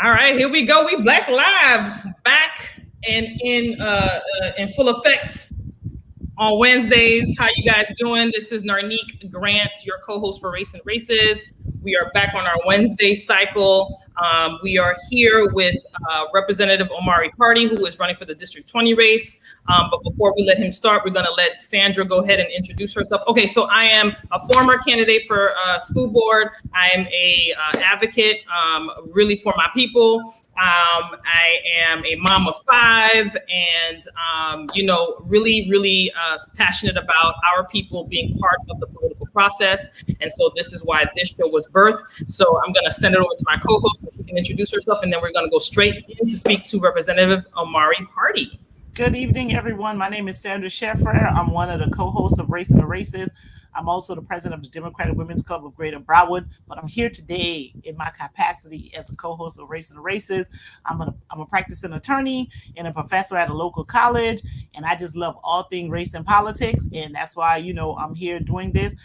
All right, here we go. We Black Live back and in full effect on Wednesdays. How you guys doing? This is Narnique Grant, your co-host for Race and Races. We are back on our Wednesday cycle. We are here with Representative Omari Party, who is running for the District 20 race. But before we let him start, we're going to let Sandra go ahead and introduce herself. Okay, so I am a former candidate for school board. I am a advocate, really for my people. I am a mom of 5, and really passionate about our people being part of the political process. And so this is why this show was birthed. So I'm going to send it over to my co-host so she can introduce herself, and then we're going to go straight in to speak to Representative Omari Party. Good evening, everyone. My name is Sandra Sheffer. I'm one of the co-hosts of Race and the Races. I'm also the president of the Democratic Women's Club of Greater Broward, but I'm here today in my capacity as a co-host of Race and the Races. I'm a practicing attorney and a professor at a local college, and I just love all things race and politics, and that's why, I'm here doing this.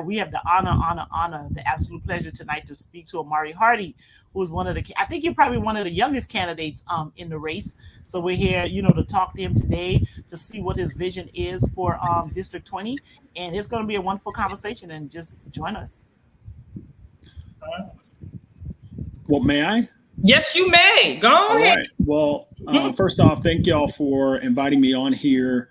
We have the honor, the absolute pleasure tonight to speak to Omari Hardy, who's I think you're probably one of the youngest candidates in the race. So we're here, to talk to him today to see what his vision is for District 20. And it's going to be a wonderful conversation, and just join us. Well, may I? Yes, you may. Go ahead. Right. Well, first off, thank y'all for inviting me on here.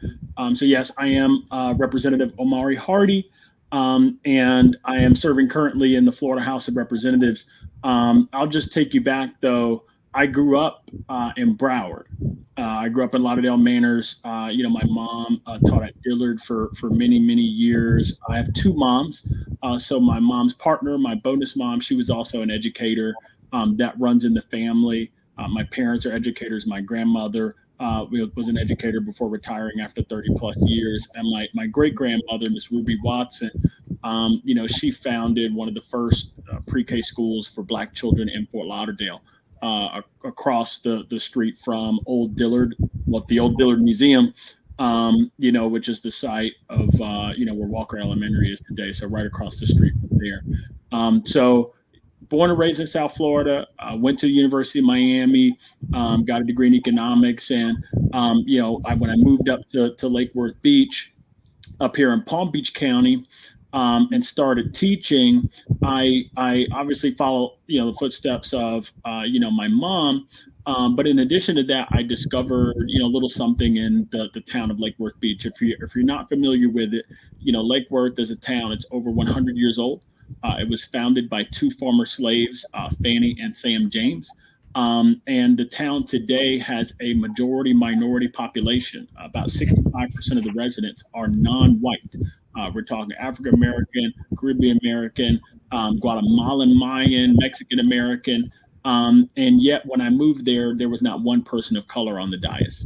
So yes, I am Representative Omari Hardy, and I am serving currently in the Florida House of Representatives. I'll just take you back, though. I grew up in Broward. I grew up in Lauderdale Manors. My mom taught at Dillard for many, many years. I have 2 moms. So my mom's partner, my bonus mom, she was also an educator. That runs in the family. My parents are educators. My grandmother was an educator before retiring after 30 plus years. And my great grandmother, Miss Ruby Watson, she founded one of the first pre-K schools for Black children in Fort Lauderdale. Across the street from Old Dillard, the Old Dillard Museum, which is the site of, where Walker Elementary is today. So right across the street from there. So born and raised in South Florida, went to the University of Miami, got a degree in economics. And, when I moved up to Lake Worth Beach up here in Palm Beach County, and started teaching, I obviously follow, the footsteps of, my mom. But in addition to that, I discovered, a little something in the town of Lake Worth Beach. If you're not familiar with it, Lake Worth is a town. It's over 100 years old. It was founded by 2 former slaves, Fannie and Sam James. And the town today has a minority population. About 65% of the residents are non-white. We're talking African American, Caribbean American, Guatemalan, Mayan, Mexican American. And yet when I moved there was not one person of color on the dais.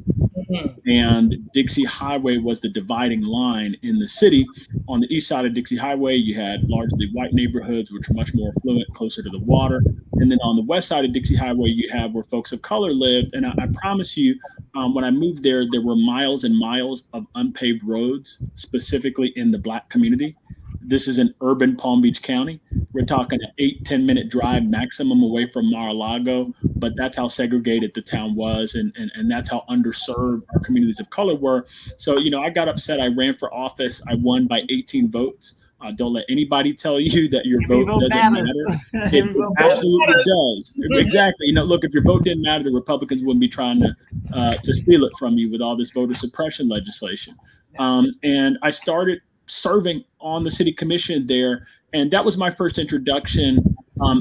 Mm-hmm. And Dixie Highway was the dividing line in the city. On the east side of Dixie Highway, you had largely white neighborhoods, which were much more affluent, closer to the water. And then on the west side of Dixie Highway, you have where folks of color lived. And I promise you, when I moved there were miles and miles of unpaved roads, specifically in the Black community. This is an urban Palm Beach County. We're talking an 8-10 minute drive maximum away from Mar-a-Lago, but that's how segregated the town was, and that's how underserved our communities of color were. So, I got upset. I ran for office. I won by 18 votes. Don't let anybody tell you that your vote doesn't matter. It absolutely does. Exactly. Look, if your vote didn't matter, the Republicans wouldn't be trying to steal it from you with all this voter suppression legislation. And I started serving on the city commission there. And that was my first introduction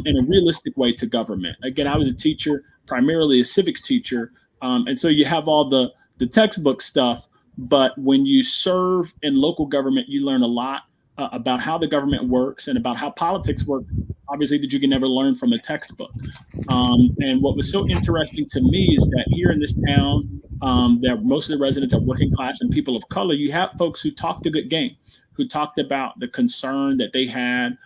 in a realistic way to government. Again, I was a teacher, primarily a civics teacher. And so you have all the textbook stuff, but when you serve in local government, you learn a lot about how the government works and about how politics work, obviously, that you can never learn from a textbook. And what was so interesting to me is that here in this town, that most of the residents are working class and people of color. You have folks who talked a good game, who talked about the concern that they had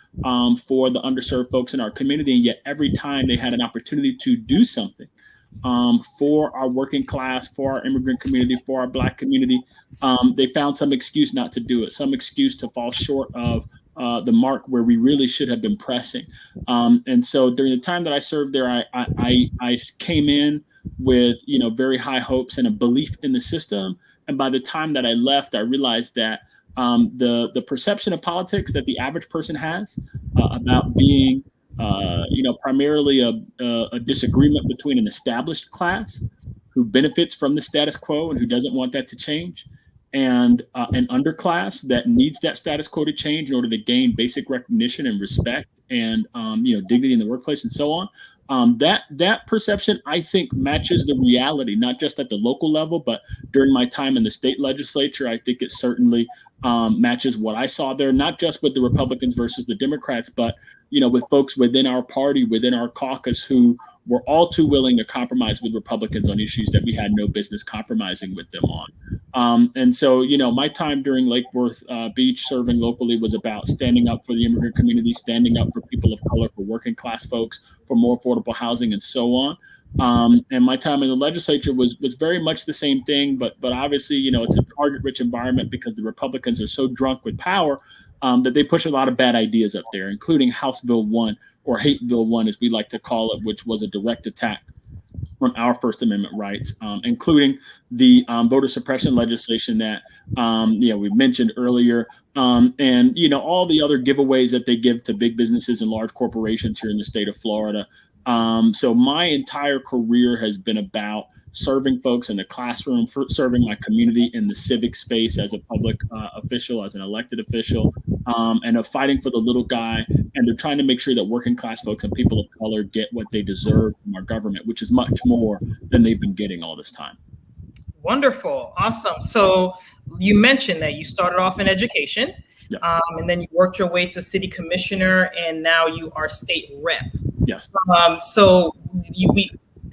for the underserved folks in our community. And yet every time they had an opportunity to do something for our working class, for our immigrant community, for our Black community, they found some excuse not to do it, some excuse to fall short of the mark where we really should have been pressing. And so during the time that I served there, I came in with, very high hopes and a belief in the system. And by the time that I left, I realized that the perception of politics that the average person has about being, primarily a disagreement between an established class who benefits from the status quo and who doesn't want that to change, and an underclass that needs that status quo to change in order to gain basic recognition and respect and dignity in the workplace and so on. That perception, I think, matches the reality, not just at the local level, but during my time in the state legislature, I think it certainly matches what I saw there, not just with the Republicans versus the Democrats, but with folks within our party, within our caucus, who were all too willing to compromise with Republicans on issues that we had no business compromising with them on. And so, my time during Lake Worth Beach serving locally was about standing up for the immigrant community, standing up for people of color, for working class folks, for more affordable housing, and so on. And my time in the legislature was very much the same thing, but obviously, it's a target-rich environment because the Republicans are so drunk with power that they push a lot of bad ideas up there, including House Bill 1, or Hate Bill 1, as we like to call it, which was a direct attack on our First Amendment rights, including the voter suppression legislation that we mentioned earlier, and all the other giveaways that they give to big businesses and large corporations here in the state of Florida. So my entire career has been about serving folks in the classroom, serving my community in the civic space as a public official, as an elected official, and of fighting for the little guy, and of trying to make sure that working class folks and people of color get what they deserve from our government, which is much more than they've been getting all this time. Wonderful. Awesome. So you mentioned that you started off in education, and then you worked your way to city commissioner, and now you are state rep. Yes. So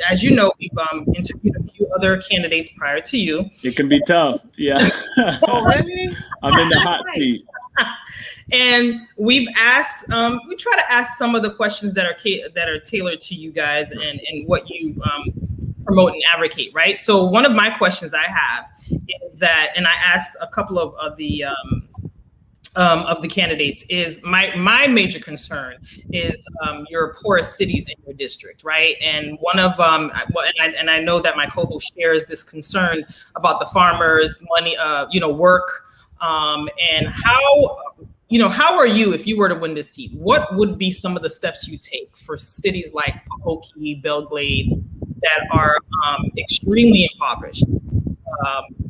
as you know, we've interviewed a few other candidates prior to you. It can be tough. Yeah. Already? I'm in the hot seat. And we've asked, we try to ask some of the questions that are tailored to you guys and what you promote and advocate, right? So one of my questions I have is that, and I asked a couple of the candidates, is my major concern is your poorest cities in your district, right? And one of and I know that my co-host shares this concern about the farmers' money, work, and how are you, if you were to win this seat, what would be some of the steps you take for cities like Pahokee, Belglade that are extremely impoverished?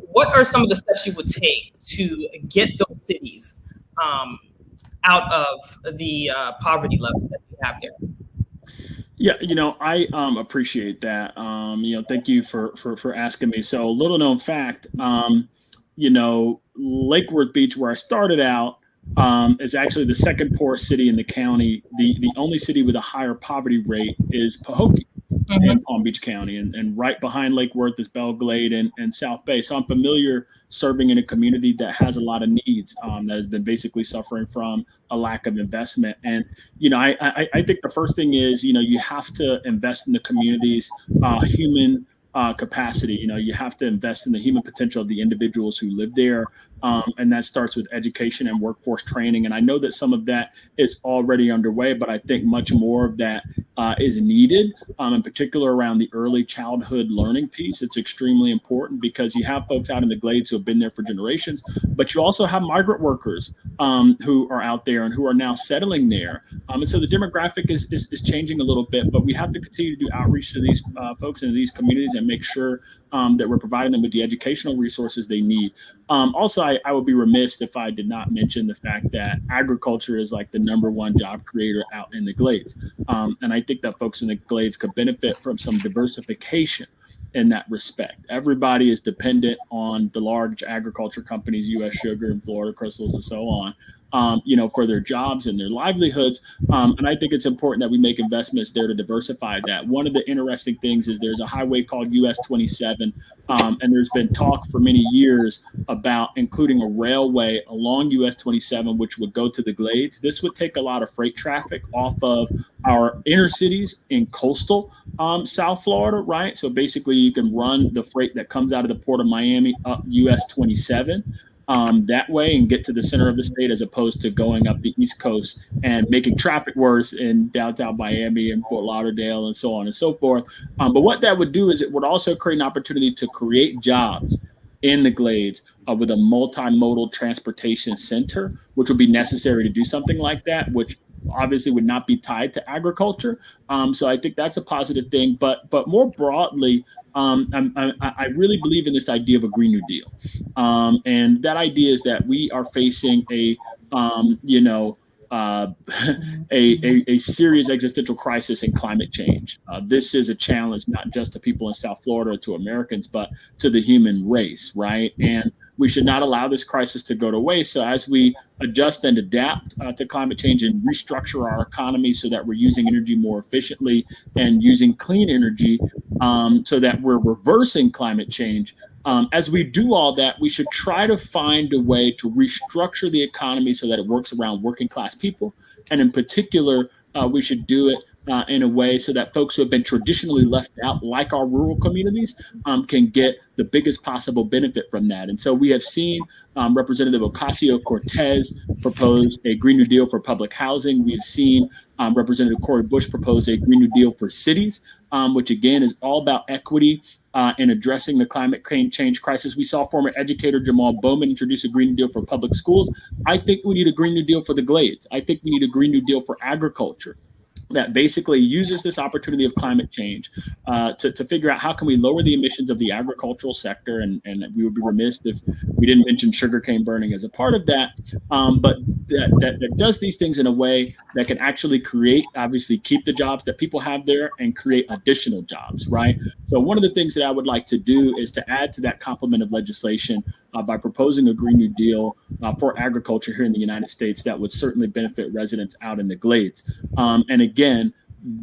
What are some of the steps you would take to get those cities out of the poverty level that we have there? Yeah, I appreciate that. Thank you for asking me. So, little known fact, Lake Worth Beach, where I started out, is actually the second poorest city in the county. The only city with a higher poverty rate is Pahokee in Palm Beach County, and right behind Lake Worth is Belglade and South Bay. So I'm familiar serving in a community that has a lot of needs, that has been basically suffering from a lack of investment. And I think the first thing is you have to invest in the community's human capacity. You have to invest in the human potential of the individuals who live there. And that starts with education and workforce training. And I know that some of that is already underway, but I think much more of that is needed, in particular around the early childhood learning piece. It's extremely important because you have folks out in the glades who have been there for generations, but you also have migrant workers who are out there and who are now settling there. And so the demographic is changing a little bit, but we have to continue to do outreach to these folks and these communities and make sure that we're providing them with the educational resources they need. Also, I would be remiss if I did not mention the fact that agriculture is like the #1 job creator out in the glades. And I think that folks in the glades could benefit from some diversification in that respect. Everybody is dependent on the large agriculture companies, U.S. Sugar and Florida Crystals and so on, for their jobs and their livelihoods. And I think it's important that we make investments there to diversify that. One of the interesting things is there's a highway called US 27, and there's been talk for many years about including a railway along US 27, which would go to the Glades. This would take a lot of freight traffic off of our inner cities in coastal South Florida, right? So basically you can run the freight that comes out of the port of Miami up US 27. that way and get to the center of the state, as opposed to going up the East Coast and making traffic worse in downtown Miami and Fort Lauderdale and so on and so forth. But what that would do is it would also create an opportunity to create jobs in the Glades with a multimodal transportation center, which would be necessary to do something like that, which obviously would not be tied to agriculture. So I think that's a positive thing. But more broadly, I really believe in this idea of a Green New Deal. And that idea is that we are facing a serious existential crisis in climate change. This is a challenge not just to people in South Florida, to Americans, but to the human race, right? And we should not allow this crisis to go to waste. So as we adjust and adapt to climate change and restructure our economy so that we're using energy more efficiently and using clean energy so that we're reversing climate change, as we do all that, we should try to find a way to restructure the economy so that it works around working class people. And in particular, we should do it in a way so that folks who have been traditionally left out, like our rural communities, can get the biggest possible benefit from that. And so we have seen Representative Ocasio-Cortez propose a Green New Deal for public housing. We've seen Representative Cori Bush propose a Green New Deal for cities, which again is all about equity in addressing the climate change crisis. We saw former educator Jamal Bowman introduce a Green New Deal for public schools. I think we need a Green New Deal for the Glades. I think we need a Green New Deal for agriculture that basically uses this opportunity of climate change to figure out how can we lower the emissions of the agricultural sector. And we would be remiss if we didn't mention sugarcane burning as a part of that. But that does these things in a way that can actually obviously keep the jobs that people have there and create additional jobs, right? So one of the things that I would like to do is to add to that complement of legislation by proposing a Green New Deal for agriculture here in the United States that would certainly benefit residents out in the Glades. And again,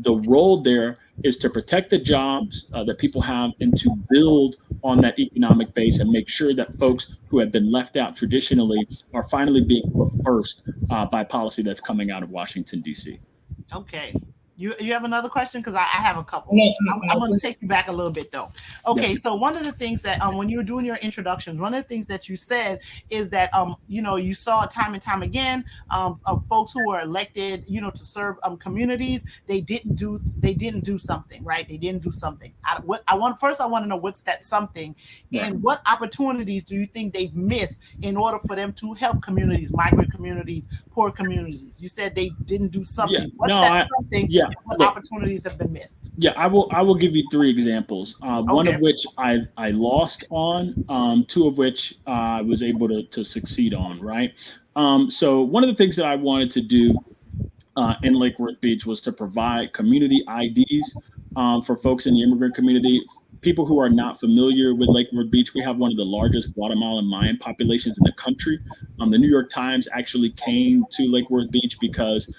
the role there is to protect the jobs that people have and to build on that economic base and make sure that folks who have been left out traditionally are finally being put first by policy that's coming out of Washington, D.C. Okay. You have another question? Because I have a couple. I'm going to take you back a little bit, though. Okay, yes. So one of the things that when you were doing your introductions, one of the things that you said is that you saw time and time again of folks who were elected, to serve communities. They didn't do something, right? They didn't do something. I want to know what's that something, and what opportunities do you think they've missed in order for them to help communities, migrant communities, poor communities? You said they didn't do something. Yeah. What's that something? Yeah. What opportunities have been missed? Yeah, I will give you 3 examples. One of which I lost on, 2 of which I was able to succeed on, right? So one of the things that I wanted to do in Lake Worth Beach was to provide community IDs for folks in the immigrant community. People who are not familiar with Lake Worth Beach, we have one of the largest Guatemalan Mayan populations in the country. The New York Times actually came to Lake Worth Beach because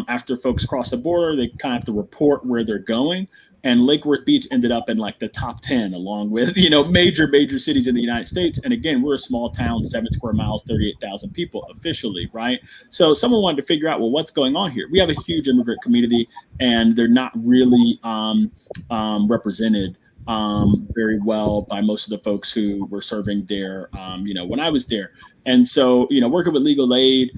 after folks cross the border, they kind of have to report where they're going. And Lake Worth Beach ended up in like the top 10, along with, major cities in the United States. And again, we're a small town, 7 square miles, 38,000 people officially, right? So someone wanted to figure out, well, what's going on here? We have a huge immigrant community and they're not really represented very well by most of the folks who were serving there, when I was there. And so, working with legal aid,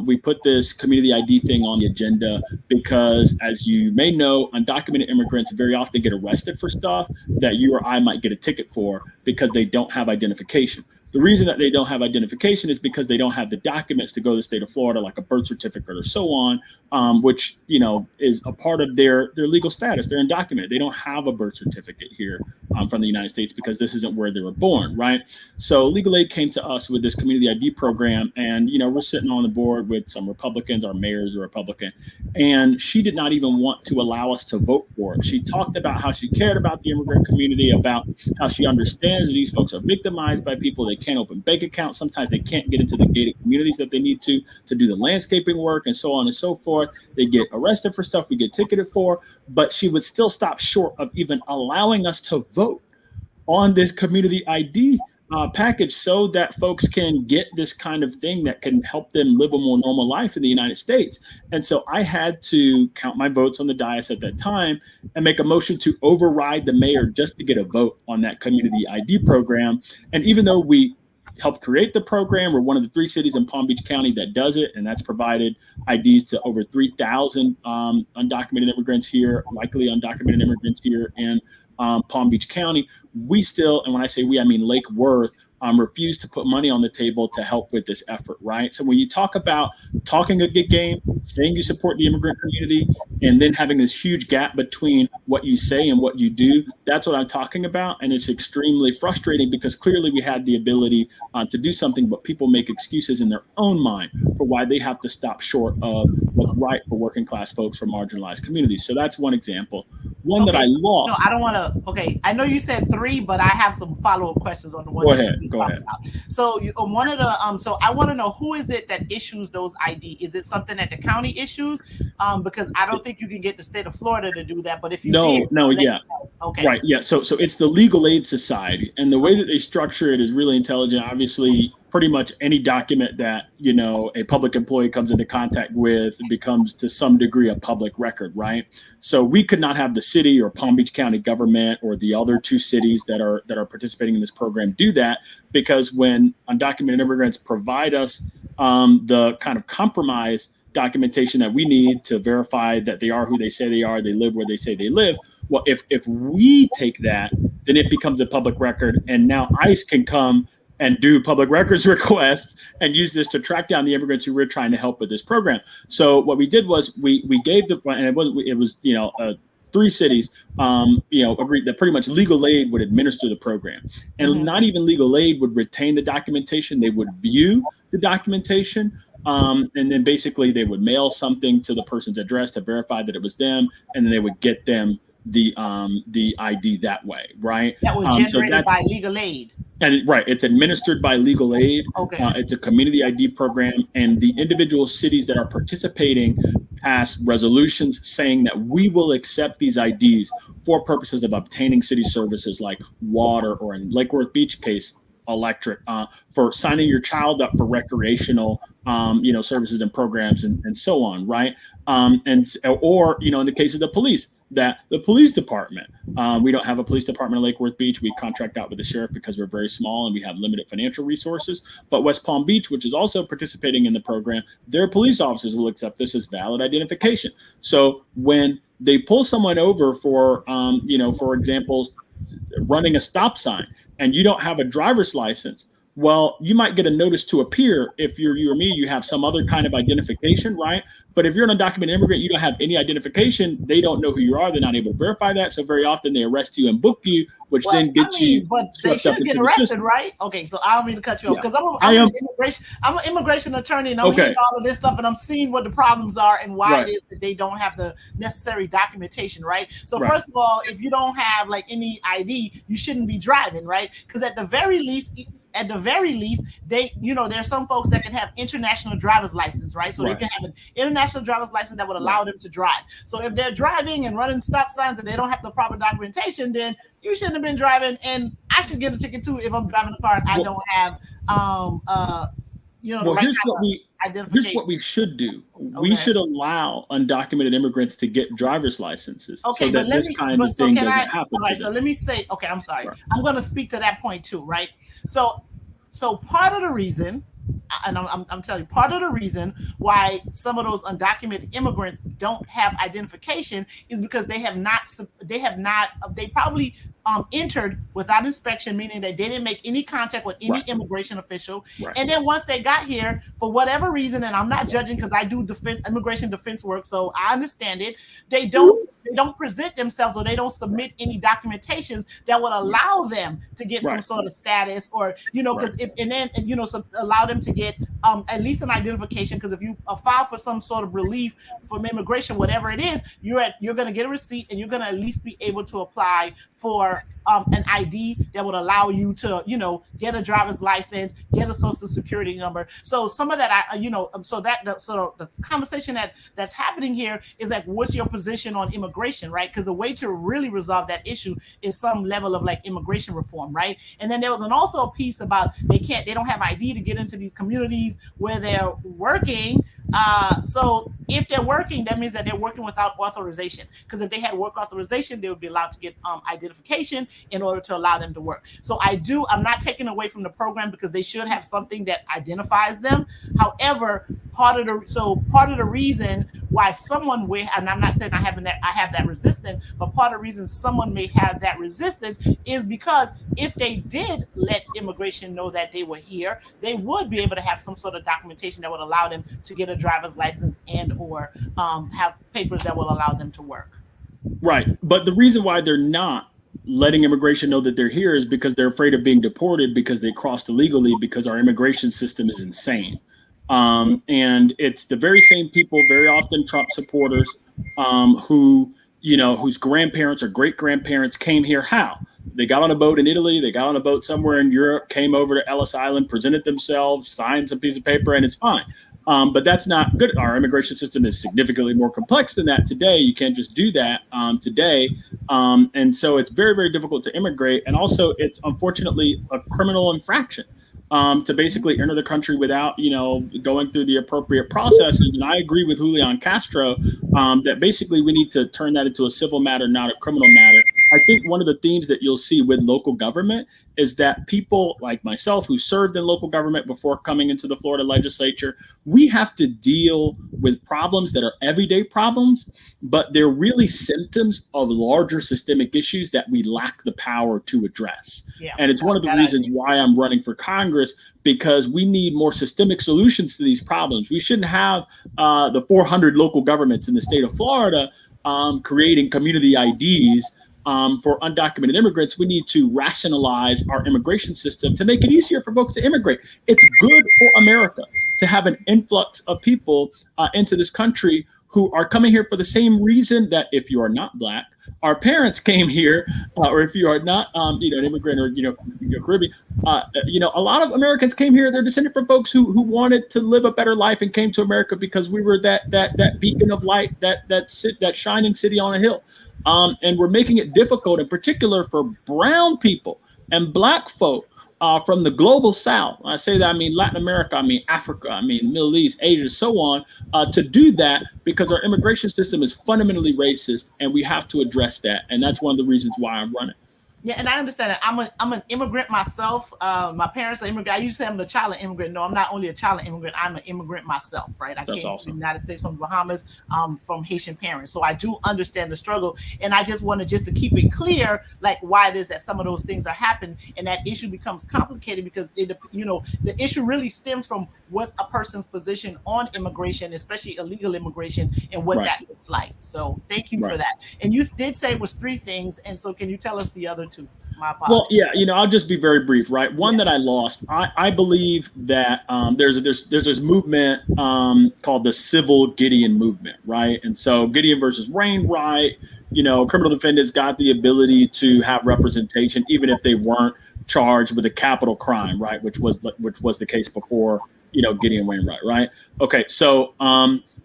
we put this community ID thing on the agenda because, as you may know, undocumented immigrants very often get arrested for stuff that you or I might get a ticket for because they don't have identification. The reason that they don't have identification is because they don't have the documents to go to the state of Florida, like a birth certificate or so on, which, is a part of their legal status. They're undocumented. They don't have a birth certificate here from the United States because this isn't where they were born, right? So legal aid came to us with this community ID program, and, we're sitting on the board with some Republicans. Our mayor's a Republican, and she did not even want to allow us to vote for it. She talked about how she cared about the immigrant community, about how she understands that these folks are victimized by people. They can't open bank accounts. Sometimes they can't get into the gated communities that they need to do the landscaping work and so on and so forth. They get arrested for stuff we get ticketed for, but she would still stop short of even allowing us to vote on this community ID package so that folks can get this kind of thing that can help them live a more normal life in the United States. And so I had to count my votes on the dais at that time and make a motion to override the mayor just to get a vote on that community ID program. And even though we helped create the program. We're one of the 3 cities in Palm Beach County that does it, and that's provided IDs to over 3,000 undocumented immigrants here, likely undocumented immigrants here in Palm Beach County. We still, and when I say we, I mean Lake Worth, refuse to put money on the table to help with this effort, right? So when you talk about talking a good game, saying you support the immigrant community, and then having this huge gap between what you say and what you do, that's what I'm talking about. And it's extremely frustrating because clearly we had the ability to do something, but people make excuses in their own mind for why they have to stop short of what's right for working class folks from marginalized communities. So that's one example. One that I lost. No, I don't want to. Okay, I know you said 3, but I have some follow-up questions on the one. Go ahead. About. So one of the so I want to know, who is it that issues those ID? Is it something that the county issues? Because I don't think you can get the state of Florida to do that. But if you yeah. Okay. Right. Yeah. So it's the Legal Aid Society, and the way that they structure it is really intelligent. Obviously, pretty much any document that, you know, a public employee comes into contact with becomes to some degree a public record, right? So we could not have the city or Palm Beach County government or the other 2 cities that are participating in this program do that, because when undocumented immigrants provide us the kind of compromise documentation that we need to verify that they are who they say they are, they live where they say they live. Well, if we take that, then it becomes a public record, and now ICE can come and do public records requests and use this to track down the immigrants who we're trying to help with this program. So what we did was we gave and it was 3 cities, agreed that pretty much legal aid would administer the program, and not even legal aid would retain the documentation. They would view the documentation. And then basically they would mail something to the person's address to verify that it was them, and then they would get them the ID that way, right? That was generated by legal aid. And right, it's administered by legal aid. Okay. It's a community ID program, and the individual cities that are participating pass resolutions saying that we will accept these IDs for purposes of obtaining city services like water, or in Lake Worth Beach case, electric, for signing your child up for recreational services and programs and so on, right? Or in the case of the police, that the police department, we don't have a police department in Lake Worth Beach. We contract out with the sheriff because we're very small and we have limited financial resources. But West Palm Beach, which is also participating in the program, their police officers will accept this as valid identification. So when they pull someone over for, for example, running a stop sign, and you don't have a driver's license, well, you might get a notice to appear if you're you or me, you have some other kind of identification, right? But if you're an undocumented immigrant, you don't have any identification, they don't know who you are, they're not able to verify that. So very often they arrest you and book you, which then gets you. But they should get arrested, right? Okay, so I don't mean to cut you off, because I'm an immigration attorney, and I'm hearing all of this stuff, and I'm seeing what the problems are and why it is that they don't have the necessary documentation, right? So first of all, if you don't have like any ID, you shouldn't be driving, right? Because at the very least, they, there's some folks that can have international driver's license, right? So they can have an international driver's license that would allow them to drive. So if they're driving and running stop signs and they don't have the proper documentation, then you shouldn't have been driving. And I should get a ticket too if I'm driving a car and I don't have, here's what we should do. Okay. We should allow undocumented immigrants to get driver's licenses, so that this kind of thing doesn't happen. All right, so let me say, okay, I'm sorry. Right. I'm going to speak to that point too, right? So part of the reason, and I'm telling you, part of the reason why some of those undocumented immigrants don't have identification is because they probably entered without inspection, meaning that they didn't make any contact with any immigration official. Right. And then once they got here, for whatever reason, and I'm not judging because I do immigration defense work, so I understand it, they don't present themselves, or they don't submit any documentations that would allow them to get some sort of status, or because allow them to get at least an identification. Because if you file for some sort of relief from immigration, whatever it is, you're going to get a receipt, and you're going to at least be able to apply for an ID that would allow you to, get a driver's license, get a social security number. So some of that, the conversation that's happening here is like, what's your position on immigration, right? Because the way to really resolve that issue is some level of like immigration reform, right? And then there was also a piece about they don't have ID to get into these communities where they're working. So if they're working, that means that they're working without authorization. Because if they had work authorization, they would be allowed to get identification in order to allow them to work. So I'm not taking away from the program because they should have something that identifies them. However, part of the reason why someone will, and I'm not saying I have that resistance, but part of the reason someone may have that resistance is because if they did let immigration know that they were here, they would be able to have some sort of documentation that would allow them to get a driver's license and or have papers that will allow them to work. Right. But the reason why they're not letting immigration know that they're here is because they're afraid of being deported because they crossed illegally, because our immigration system is insane. And it's the very same people, very often Trump supporters, whose grandparents or great grandparents came here. How? They got on a boat in Italy, they got on a boat somewhere in Europe, came over to Ellis Island, presented themselves, signed some piece of paper, and it's fine. But that's not good. Our immigration system is significantly more complex than that today. You can't just do that today. And so it's very, very difficult to immigrate. And also, it's unfortunately a criminal infraction to basically enter the country without, going through the appropriate processes. And I agree with Julian Castro that basically we need to turn that into a civil matter, not a criminal matter. I think one of the themes that you'll see with local government is that people like myself who served in local government before coming into the Florida legislature, we have to deal with problems that are everyday problems, but they're really symptoms of larger systemic issues that we lack the power to address. Yeah, and it's one of the reasons why I'm running for Congress, because we need more systemic solutions to these problems. We shouldn't have the 400 local governments in the state of Florida creating community IDs for undocumented immigrants. We need to rationalize our immigration system to make it easier for folks to immigrate. It's good for America to have an influx of people into this country who are coming here for the same reason that if you are not Black, our parents came here, or if you are not, an immigrant or, Caribbean, a lot of Americans came here. They're descended from folks who wanted to live a better life and came to America because we were that beacon of light, that shining city on a hill. And we're making it difficult, in particular for brown people and Black folk from the global South. When I say that, I mean Latin America, I mean Africa, I mean Middle East, Asia, so on, to do that because our immigration system is fundamentally racist, and we have to address that. And that's one of the reasons why I'm running. Yeah, and I understand that. I'm an immigrant myself. My parents are immigrant. I used to say I'm the child of immigrant. No, I'm not only a child of immigrant. I'm an immigrant myself, right? I came to the United States from the Bahamas, from Haitian parents. So I do understand the struggle. And I just wanted to keep it clear, like why it is that some of those things are happening, and that issue becomes complicated because the issue really stems from what's a person's position on immigration, especially illegal immigration, and what that looks like. So thank you for that. And you did say it was 3 things. And so can you tell us the other 2? Well, yeah, I'll just be very brief, right? One that I lost. I believe that there's this movement called the Civil Gideon movement, right? And so Gideon versus Wainwright, criminal defendants got the ability to have representation even if they weren't charged with a capital crime, right? Which was the case before, Gideon Wainwright, right? Okay, so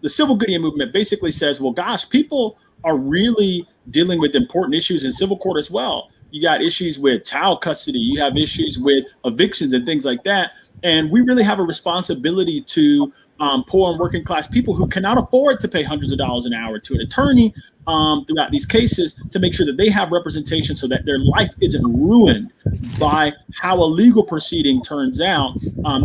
the Civil Gideon movement basically says, well, gosh, people are really dealing with important issues in civil court as well. You got issues with child custody. You have issues with evictions and things like that. And we really have a responsibility to poor and working class people who cannot afford to pay hundreds of dollars an hour to an attorney throughout these cases to make sure that they have representation so that their life isn't ruined by how a legal proceeding turns out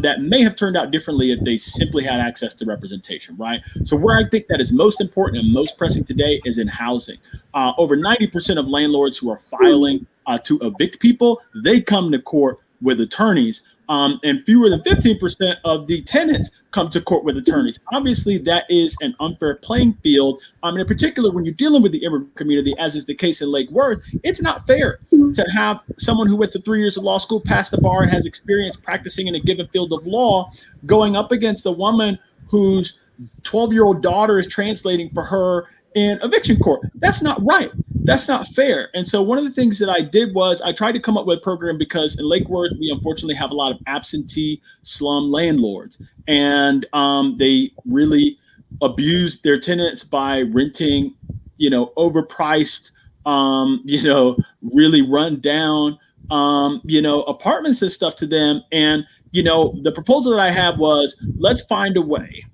that may have turned out differently if they simply had access to representation, right? So where I think that is most important and most pressing today is in housing. Over 90% of landlords who are filing to evict people, they come to court with attorneys. And fewer than 15% of the tenants come to court with attorneys. Obviously, that is an unfair playing field. And in particular, when you're dealing with the immigrant community, as is the case in Lake Worth, it's not fair to have someone who went to 3 years of law school, passed the bar, and has experience practicing in a given field of law, going up against a woman whose 12-year-old daughter is translating for her in eviction court. That's not right. That's not fair. And so one of the things that I did was I tried to come up with a program because in Lake Worth, we unfortunately have a lot of absentee slum landlords, and they really abuse their tenants by renting, overpriced, really run down, apartments and stuff to them. And, the proposal that I had was let's find a way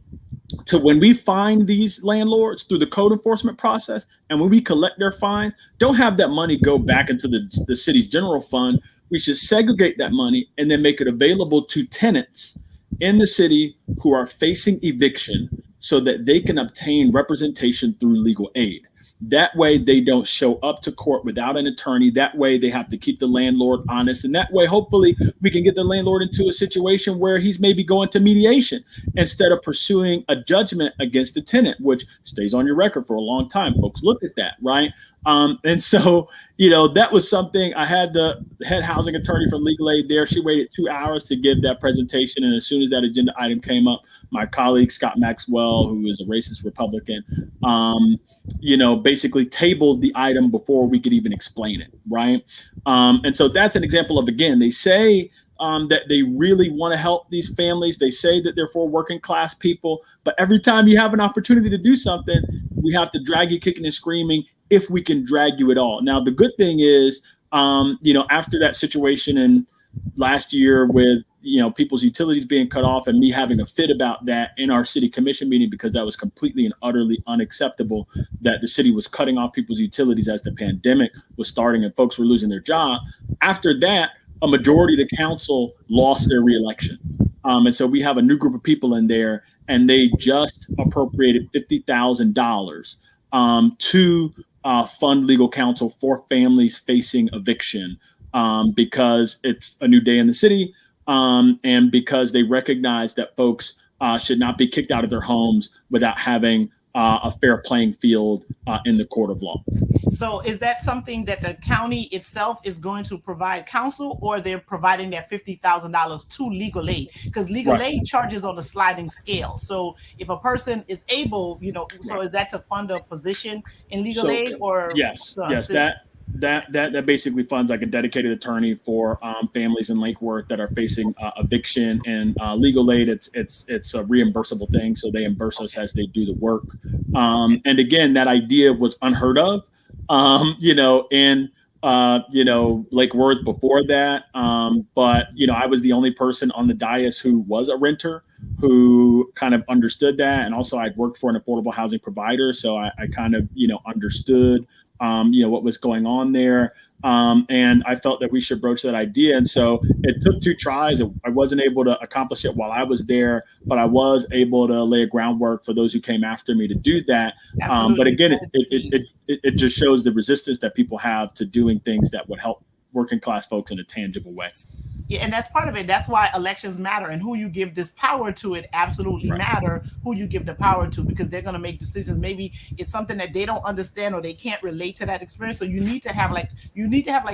to when we find these landlords through the code enforcement process and when we collect their fine, don't have that money go back into the city's general fund. We should segregate that money and then make it available to tenants in the city who are facing eviction so that they can obtain representation through legal aid. That way they don't show up to court without an attorney. That way they have to keep the landlord honest. And that way, hopefully, we can get the landlord into a situation where he's maybe going to mediation instead of pursuing a judgment against the tenant, which stays on your record for a long time. Folks look at that, right? And so, that was something. I had the head housing attorney from Legal Aid there. She waited 2 hours to give that presentation. And as soon as that agenda item came up, my colleague, Scott Maxwell, who is a racist Republican, basically tabled the item before we could even explain it, right? And so that's an example of, again, they say that they really want to help these families. They say that they're for working class people. But every time you have an opportunity to do something, we have to drag you kicking and screaming if we can drag you at all. Now, the good thing is, after that situation in last year with, people's utilities being cut off and me having a fit about that in our city commission meeting, because that was completely and utterly unacceptable that the city was cutting off people's utilities as the pandemic was starting and folks were losing their job. After that, a majority of the council lost their reelection. And so we have a new group of people in there, and they just appropriated $50,000 to fund legal counsel for families facing eviction because it's a new day in the city. And because they recognize that folks should not be kicked out of their homes without having a fair playing field in the court of law. So is that something that the county itself is going to provide counsel, or they're providing that $50,000 to legal aid? Because legal aid charges on a sliding scale. So if a person is able, so is that to fund a position in legal aid, or? Yes, that basically funds like a dedicated attorney for families in Lake Worth that are facing eviction, and legal aid. It's a reimbursable thing, so they reimburse us as they do the work. And again, that idea was unheard of, in Lake Worth before that. But I was the only person on the dais who was a renter who kind of understood that, and also I'd worked for an affordable housing provider, so I kind of understood. What was going on there. And I felt that we should broach that idea. And so it took 2 tries. I wasn't able to accomplish it while I was there, but I was able to lay a groundwork for those who came after me to do that. But again, it just shows the resistance that people have to doing things that would help working class folks in a tangible way. Yeah, and that's part of it. That's why elections matter, and who you give this power to, it absolutely matter who you give the power to, because they're going to make decisions. Maybe it's something that they don't understand or they can't relate to that experience. So you need to have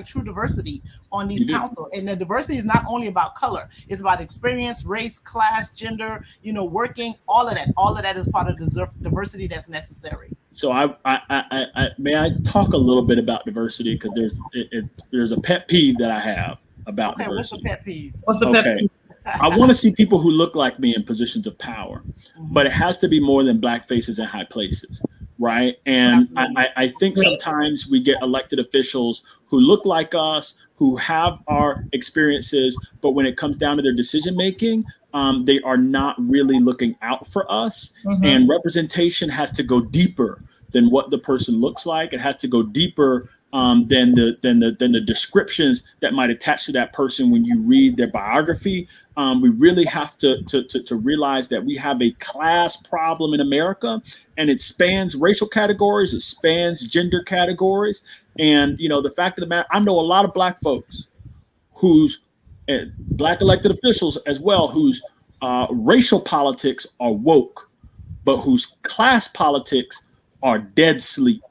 true diversity on these council. And the diversity is not only about color; it's about experience, race, class, gender. Working, all of that. All of that is part of the diversity that's necessary. So I may I talk a little bit about diversity, because there's a pet peeve that I have about diversity. What's the pet peeve? What's the pet peeve? I want to see people who look like me in positions of power, but it has to be more than black faces in high places, right? And I think sometimes we get elected officials who look like us, who have our experiences, but when it comes down to their decision making, they are not really looking out for us. And representation has to go deeper than what the person looks like. It has to go deeper than the descriptions that might attach to that person when you read their biography. We really have to realize that we have a class problem in America, and it spans racial categories, it spans gender categories. And the fact of the matter, I know a lot of black folks whose black elected officials as well, whose racial politics are woke, but whose class politics are dead sleep.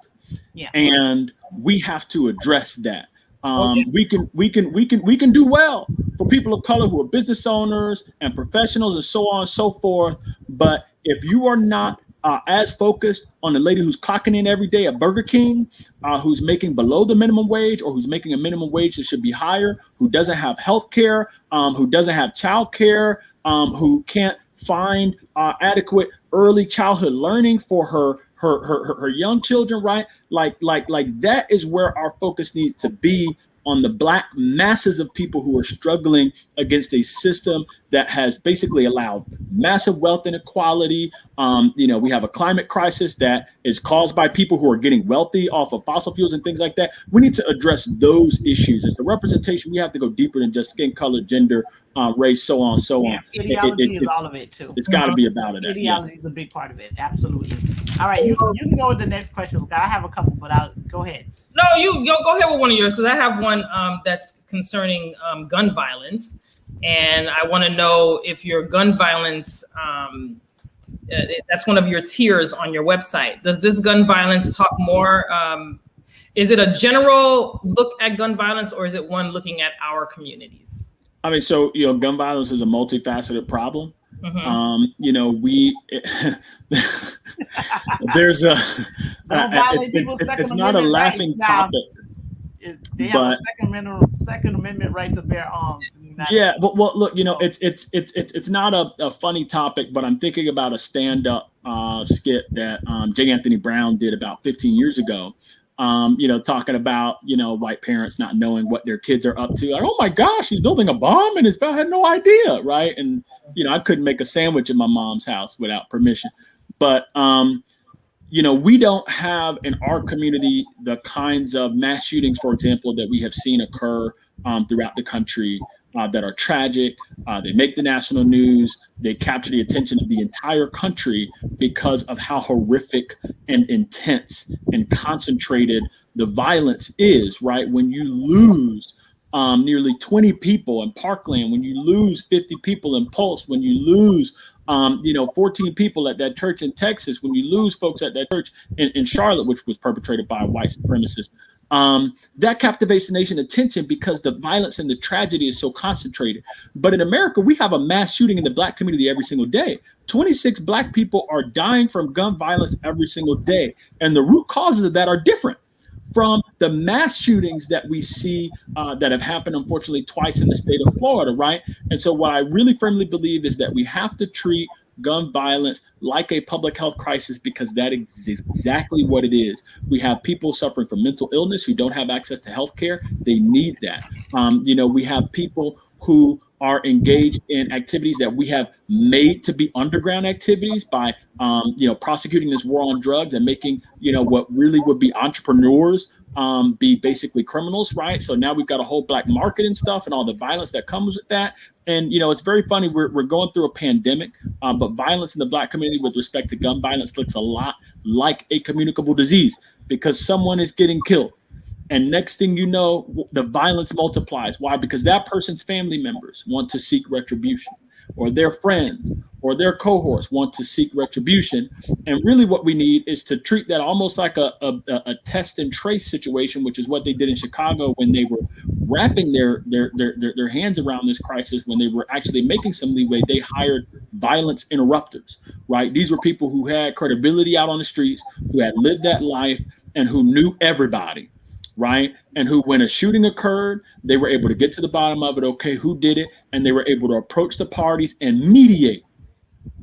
Yeah. And we have to address that. We can do well for people of color who are business owners and professionals and so on and so forth. But if you are not as focused on the lady who's clocking in every day at Burger King, who's making below the minimum wage, or who's making a minimum wage that should be higher, who doesn't have health care, who doesn't have child care, who can't find adequate early childhood learning for her young children, right? Like that is where our focus needs to be on the Black masses of people who are struggling against a system that has basically allowed massive wealth inequality. We have a climate crisis that is caused by people who are getting wealthy off of fossil fuels and things like that. We need to address those issues. As the representation, we have to go deeper than just skin color, gender, race, so on, so on. Ideology is all of it too. It's got to be about it. Ideology is a big part of it. Absolutely. All right, you can go with the next questions. I have a couple, but I'll go ahead. No, you go ahead with one of yours, because I have one that's concerning gun violence, and I want to know if your gun violence, that's one of your tiers on your website. Does this gun violence talk more? Is it a general look at gun violence, or is it one looking at our communities? I mean, so, gun violence is a multifaceted problem. There's a, it's not a laughing topic. They have a Second Amendment right to bear arms. Yeah, but look, it's not a funny topic, but I'm thinking about a stand-up skit that J. Anthony Brown did about 15 years ago. Talking about, white parents not knowing what their kids are up to. Like, oh my gosh, he's building a bomb and his dad had no idea, right? And, I couldn't make a sandwich in my mom's house without permission. But, we don't have in our community the kinds of mass shootings, for example, that we have seen occur throughout the country that are tragic. They make the national news. They capture the attention of the entire country because of how horrific and intense and concentrated the violence is, right? When you lose nearly 20 people in Parkland, when you lose 50 people in Pulse, when you lose 14 people at that church in Texas, when you lose folks at that church in Charlotte, which was perpetrated by a white supremacist, that captivates the nation attention because the violence and the tragedy is so concentrated. But in America, we have a mass shooting in the Black community every single day. 26 Black people are dying from gun violence every single day. And the root causes of that are different from the mass shootings that we see that have happened, unfortunately, twice in the state of Florida, right? And so what I really firmly believe is that we have to treat gun violence like a public health crisis, because that is exactly what it is. We have people suffering from mental illness who don't have access to health care. They need that. We have people who are engaged in activities that we have made to be underground activities by, prosecuting this war on drugs and making, what really would be entrepreneurs be basically criminals, right? So now we've got a whole black market and stuff and all the violence that comes with that. And, it's very funny. We're going through a pandemic, but violence in the Black community with respect to gun violence looks a lot like a communicable disease, because someone is getting killed. And next thing you know, the violence multiplies. Why? Because that person's family members want to seek retribution, or their friends or their cohorts want to seek retribution. And really what we need is to treat that almost like a test and trace situation, which is what they did in Chicago when they were wrapping their hands around this crisis. When they were actually making some leeway, they hired violence interrupters, right? These were people who had credibility out on the streets, who had lived that life, and who knew everybody, right? And who, when a shooting occurred, they were able to get to the bottom of it. Okay, who did it? And they were able to approach the parties and mediate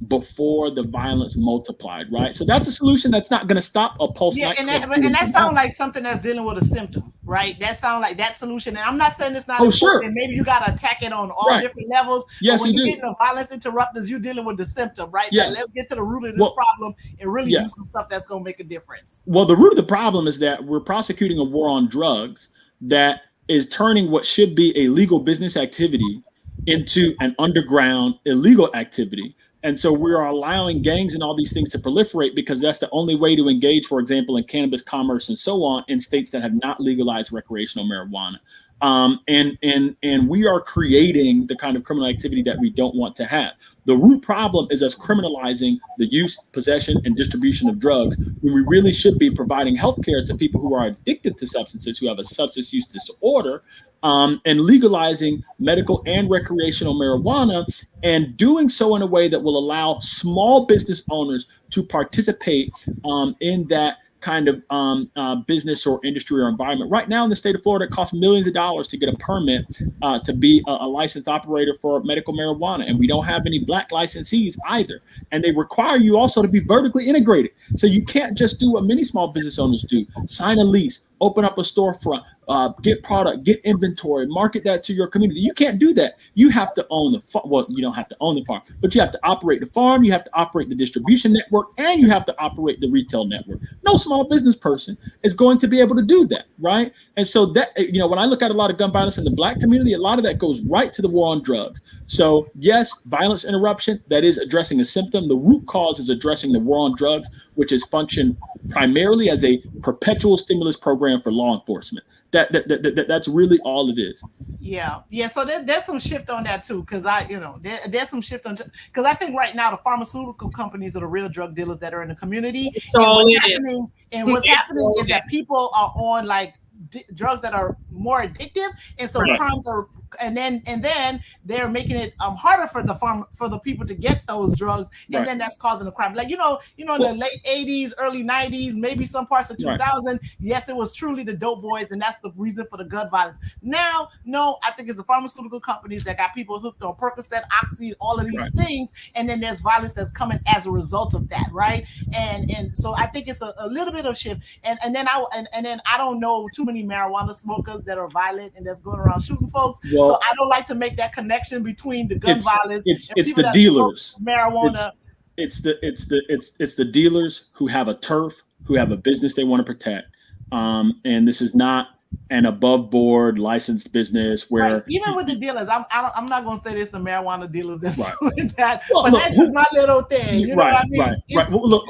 before the violence multiplied, right? So that's a solution that's not going to stop a pulse. Yeah, and that sounds like something that's dealing with a symptom, right? That sounds like that solution. And I'm not saying it's not important. Sure. Maybe you got to attack it on all different levels. Yes, but when you you're getting the violence interrupters, you're dealing with the symptom, right? Yes. Like, let's get to the root of this problem and really do some stuff that's going to make a difference. Well, the root of the problem is that we're prosecuting a war on drugs that is turning what should be a legal business activity into an underground illegal activity. And so we are allowing gangs and all these things to proliferate because that's the only way to engage, for example, in cannabis commerce and so on in states that have not legalized recreational marijuana. And we are creating the kind of criminal activity that we don't want to have. The root problem is us criminalizing the use, possession, and distribution of drugs, when we really should be providing healthcare to people who are addicted to substances, who have a substance use disorder, and legalizing medical and recreational marijuana, and doing so in a way that will allow small business owners to participate in that kind of business or industry or environment. Right now in the state of Florida, it costs millions of dollars to get a permit to be a licensed operator for medical marijuana. And we don't have any black licensees either. And they require you also to be vertically integrated. So you can't just do what many small business owners do, sign a lease, open up a storefront, get product, get inventory, market that to your community. You can't do that. You have to own the farm. Well, you don't have to own the farm, but you have to operate the farm, you have to operate the distribution network, and you have to operate the retail network. No small business person is going to be able to do that, right? And so that, when I look at a lot of gun violence in the Black community, a lot of that goes right to the war on drugs. So yes, violence interruption, that is addressing a symptom. The root cause is addressing the war on drugs, which is functioned primarily as a perpetual stimulus program for law enforcement. That's really all it is. Yeah. So there's some shift on that too, because there's some shift on, because I think right now the pharmaceutical companies are the real drug dealers that are in the community. What's happening is that people are on like drugs that are more addictive, and so crimes are, and then they're making it harder for the people to get those drugs, and then that's causing a crime. Like in the late 80s, early 90s, maybe some parts of 2000, yes, it was truly the dope boys, and that's the reason for the gun violence. Now, no, I think it's the pharmaceutical companies that got people hooked on Percocet, Oxy, all of these things, and then there's violence that's coming as a result of that, right? And so I think it's a little bit of shift, and then I don't know too many marijuana smokers that are violent and that's going around shooting folks. Well, so I don't like to make that connection between the gun violence. It's the dealers. Marijuana. It's the dealers who have a turf, who have a business they want to protect. And this is not an above board licensed business where even with the dealers, I'm not going to say this the marijuana dealers that's doing that, but that's just my little thing. You know what I mean? Right. Well, look,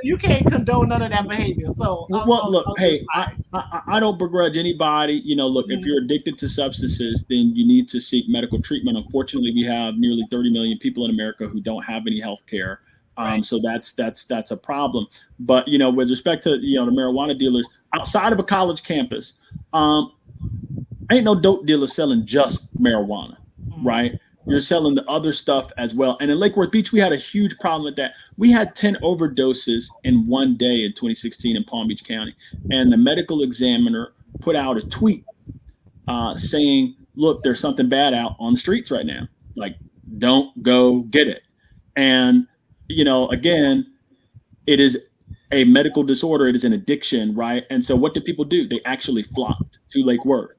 you can't condone none of that behavior. So I don't begrudge anybody. If you're addicted to substances, then you need to seek medical treatment. Unfortunately, we have nearly 30 million people in America who don't have any health care. So that's a problem. But with respect to the marijuana dealers outside of a college campus, ain't no dope dealer selling just marijuana, right? You're selling the other stuff as well. And in Lake Worth Beach, we had a huge problem with that. We had 10 overdoses in one day in 2016 in Palm Beach County, and the medical examiner put out a tweet saying, "Look, there's something bad out on the streets right now. Like, don't go get it." And again, it is a medical disorder. It is an addiction, right? And so what did people do? They actually flocked to Lake Worth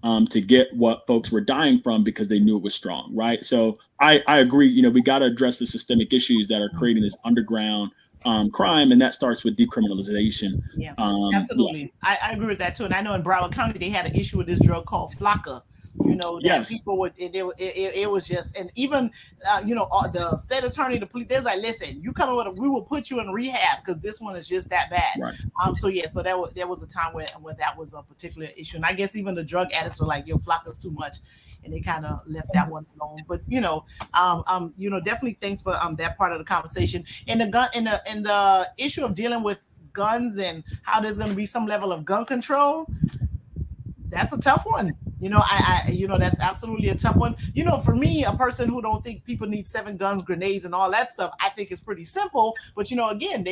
to get what folks were dying from because they knew it was strong, right? So I agree, we got to address the systemic issues that are creating this underground crime, and that starts with decriminalization. Yeah, absolutely. Yeah. I agree with that too. And I know in Broward County, they had an issue with this drug called Flocka. That people would, it was just, and even, the state attorney, the police, they're like, listen, you come with we will put you in rehab because this one is just that bad. Right. So there was a time where that was a particular issue. And I guess even the drug addicts were like, Flocka's too much. And they kind of left that one alone. But, definitely thanks for that part of the conversation. And the issue of dealing with guns and how there's going to be some level of gun control, that's a tough one. That's absolutely a tough one. For me, a person who don't think people need 7 guns, grenades, and all that stuff, I think it's pretty simple. But, again,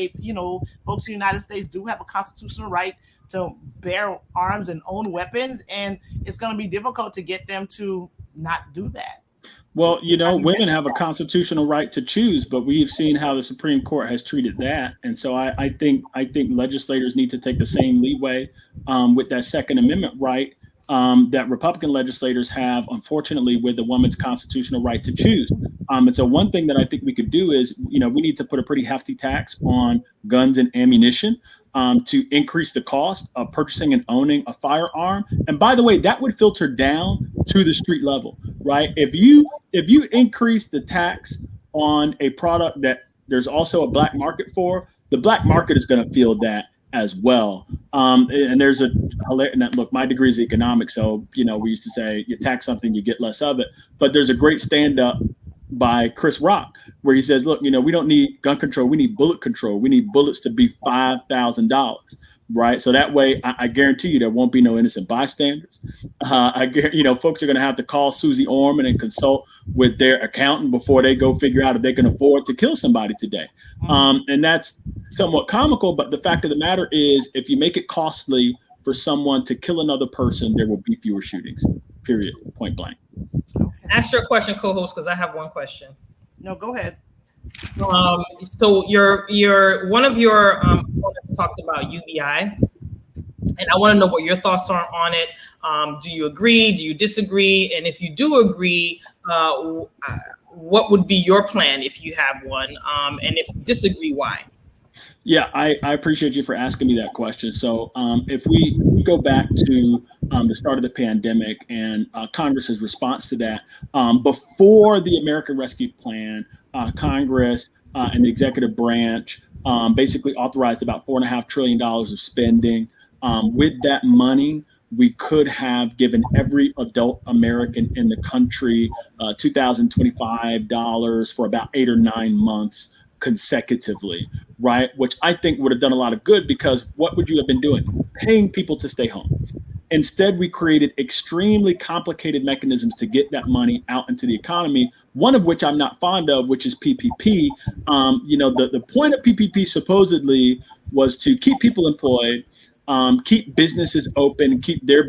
folks in the United States do have a constitutional right to bear arms and own weapons. And it's going to be difficult to get them to not do that. Well, women have a constitutional right to choose, but we've seen how the Supreme Court has treated that. And so I think legislators need to take the same leeway with that Second Amendment right that Republican legislators have, unfortunately, with the woman's constitutional right to choose. And so one thing that I think we could do is, we need to put a pretty hefty tax on guns and ammunition to increase the cost of purchasing and owning a firearm. And by the way, that would filter down to the street level, right? If you increase the tax on a product that there's also a black market for, the black market is going to feel that as well. And there's look, my degree is economics. So, we used to say you tax something, you get less of it. But there's a great stand up by Chris Rock where he says, look, we don't need gun control. We need bullet control. We need bullets to be $5,000. Right. So that way, I guarantee you there won't be no innocent bystanders. I guarantee, folks are going to have to call Susie Orman and consult with their accountant before they go figure out if they can afford to kill somebody today. And that's somewhat comical. But the fact of the matter is, if you make it costly for someone to kill another person, there will be fewer shootings, period, point blank. Ask your question, co-host, because I have one question. No, go ahead. So your one of your opponents talked about UBI, And I want to know what your thoughts are on it. Do you agree? Do you disagree? And if you do agree, what would be your plan if you have one? And if you disagree, why? Yeah, I appreciate you for asking me that question. So if we go back to the start of the pandemic and Congress's response to that, before the American Rescue Plan, Congress and the executive branch basically authorized about $4.5 trillion of spending. With that money, we could have given every adult American in the country $2,025 for about 8 or 9 months consecutively, right? Which I think would have done a lot of good, because what would you have been doing? Paying people to stay home. Instead, we created extremely complicated mechanisms to get that money out into the economy, one of which I'm not fond of, which is PPP. The point of PPP supposedly was to keep people employed, keep businesses open, keep their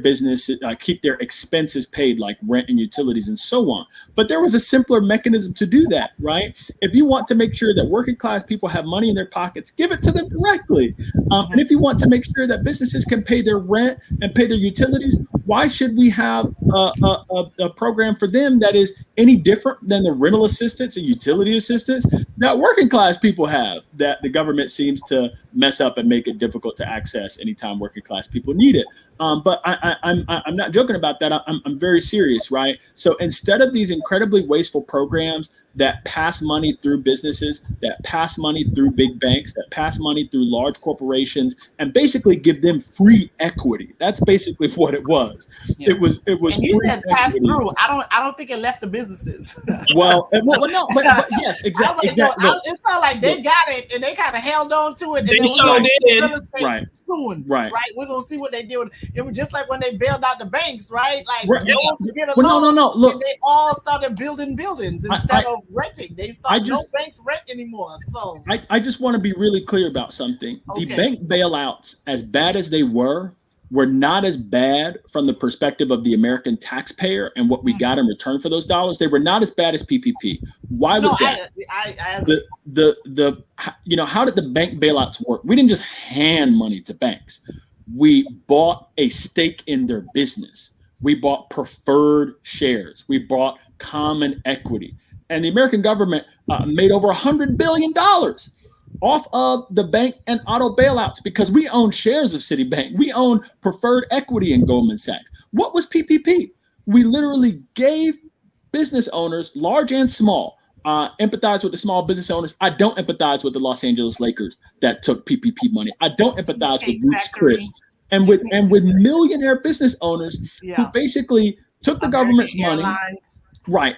expenses paid, like rent and utilities and so on. But there was a simpler mechanism to do that, right? If you want to make sure that working class people have money in their pockets, give it to them directly. And if you want to make sure that businesses can pay their rent and pay their utilities, why should we have a program for them that is any different than the rental assistance and utility assistance that working class people have, that the government seems to mess up and make it difficult to access anytime working class people need it? But I'm not joking about that. I'm very serious, right? So instead of these incredibly wasteful programs that pass money through businesses, that pass money through big banks, that pass money through large corporations, and basically give them free equity. That's basically what it was. Yeah. It was. And you said pass through. I don't think it left the businesses. No, but yes, exactly. It's not like they got it and they kind of held on to it. They sure did. Right. Soon. Right. We're gonna see what they did. It was just like when they bailed out the banks, right? Like no. Look, they all started building buildings instead of renting. They started no banks rent anymore. So I just want to be really clear about something. Okay. The bank bailouts, as bad as they were not as bad from the perspective of the American taxpayer and what we got in return for those dollars. They were not as bad as PPP. Why was that? How did the bank bailouts work? We didn't just hand money to banks. We bought a stake in their business. We bought preferred shares. We bought common equity. And the American government made over $100 billion off of the bank and auto bailouts, because we own shares of Citibank. We own preferred equity in Goldman Sachs. What was PPP? We literally gave business owners, large and small, empathize with the small business owners. I don't empathize with the Los Angeles Lakers that took PPP money. I don't empathize with Ruth's Chris and with millionaire business owners who basically took the government's money. Right,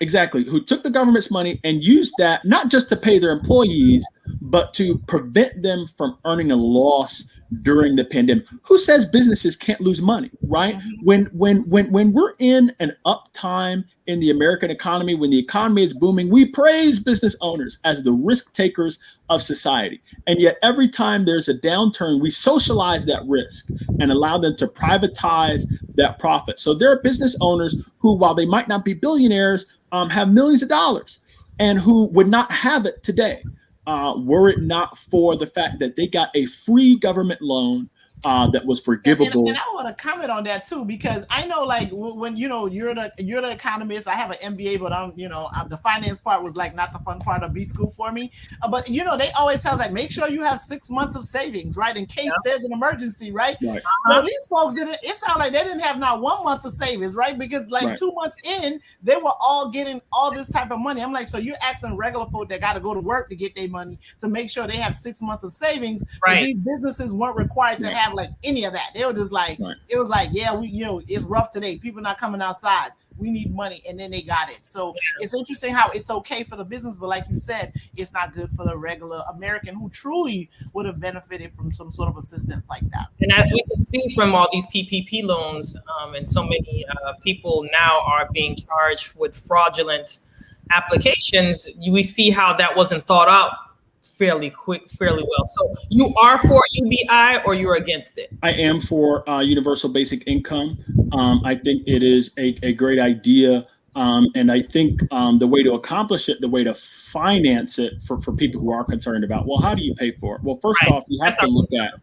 exactly. Who took the government's money and used that not just to pay their employees, but to prevent them from earning a loss during the pandemic. Who says businesses can't lose money, right? When we're in an up time in the American economy, when the economy is booming, we praise business owners as the risk takers of society. And yet every time there's a downturn, we socialize that risk and allow them to privatize that profit. So there are business owners who, while they might not be billionaires, have millions of dollars and who would not have it today. Were it not for the fact that they got a free government loan that was forgivable. And I want to comment on that too, because I know, like, when you're the economist. I have an MBA, but the finance part was like not the fun part of B school for me. But they always tell us, like, make sure you have 6 months of savings, right, in case there's an emergency, right? So these folks didn't. It sounded like they didn't have not 1 month of savings, right? Because 2 months in, they were all getting all this type of money. I'm like, so you're asking regular folk that got to go to work to get their money to make sure they have 6 months of savings. Right. But these businesses weren't required to have like any of that. They were just like, it was like, it's rough today. People not coming outside. We need money, and then they got it. So it's interesting how it's okay for the business, but like you said, it's not good for the regular American who truly would have benefited from some sort of assistance like that. And as we can see from all these PPP loans, and so many people now are being charged with fraudulent applications, we see how that wasn't thought out fairly well. So you are for UBI or you're against it? I am for universal basic income. I think it is a great idea. And I think the way to accomplish it, the way to finance it for people who are concerned about, well, how do you pay for it? Well, first off, you have to look at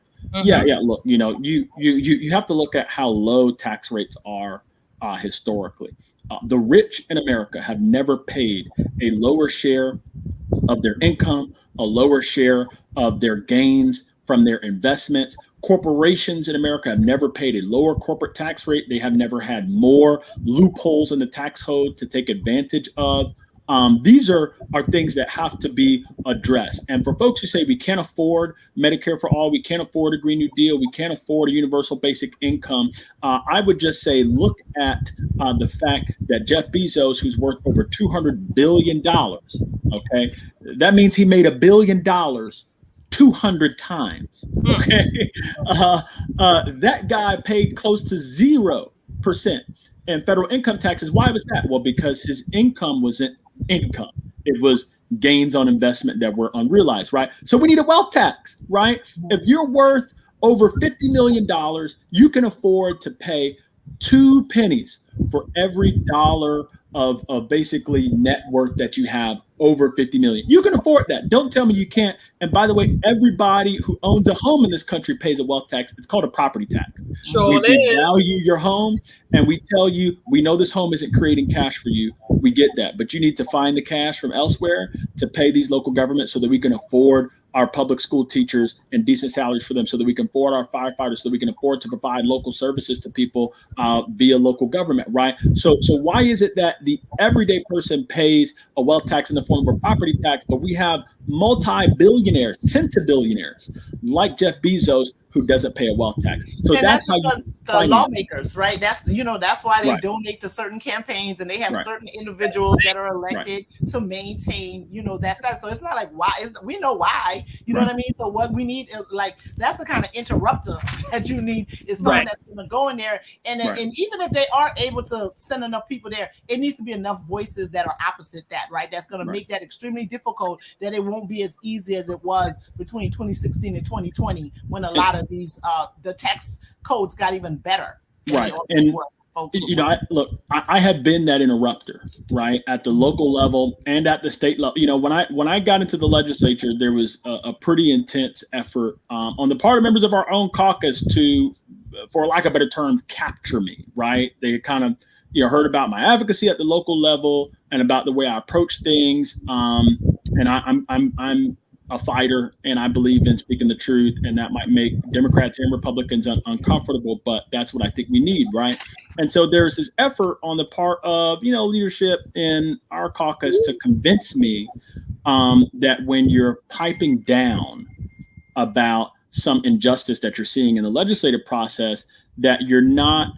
Yeah, yeah. Look, you have to look at how low tax rates are historically. The rich in America have never paid a lower share of their income, a lower share of their gains from their investments. Corporations in America have never paid a lower corporate tax rate. They have never had more loopholes in the tax code to take advantage of. These are things that have to be addressed. And for folks who say we can't afford Medicare for all, we can't afford a Green New Deal, we can't afford a universal basic income, I would just say look at the fact that Jeff Bezos, who's worth over $200 billion, okay, that means he made $1 billion 200 times. Okay, that guy paid close to 0% in federal income taxes. Why was that? Well, because his income wasn't income; it was gains on investment that were unrealized. Right. So we need a wealth tax. Right. If you're worth over $50 million, you can afford to pay 2 pennies for every dollar of basically net worth that you have over 50 million. You can afford that. Don't tell me you can't. And by the way, everybody who owns a home in this country pays a wealth tax. It's called a property tax. Sure We value your home and we tell you, we know this home isn't creating cash for you. We get that, but you need to find the cash from elsewhere to pay these local governments so that we can afford our public school teachers and decent salaries for them, so that we can afford our firefighters, so that we can afford to provide local services to people via local government, right? So why is it that the everyday person pays a wealth tax in the form of a property tax, but we have multi-billionaires, centibillionaires like Jeff Bezos who doesn't pay a wealth tax? So and that's how you the lawmakers, right? That's that's why they right. donate to certain campaigns, and they have right. certain individuals that are elected to maintain, that. So it's not like why. We know why. You know what I mean? So what we need is that's the kind of interrupter that you need, is someone that's going to go in there, and even if they are able to send enough people there, it needs to be enough voices that are opposite that, right? That's going to make that extremely difficult. That it won't be as easy as it was between 2016 and 2020, when a lot of these the tax codes got even better. Right. And I have been that interrupter, right, at the local level and at the state level. When I got into the legislature, there was a pretty intense effort on the part of members of our own caucus to, for lack of a better term, capture me. Right. They kind of heard about my advocacy at the local level and about the way I approach things. And I'm a fighter, and I believe in speaking the truth, and that might make Democrats and Republicans uncomfortable, but that's what I think we need, right? And so there's this effort on the part of leadership in our caucus to convince me that when you're piping down about some injustice that you're seeing in the legislative process, that you're not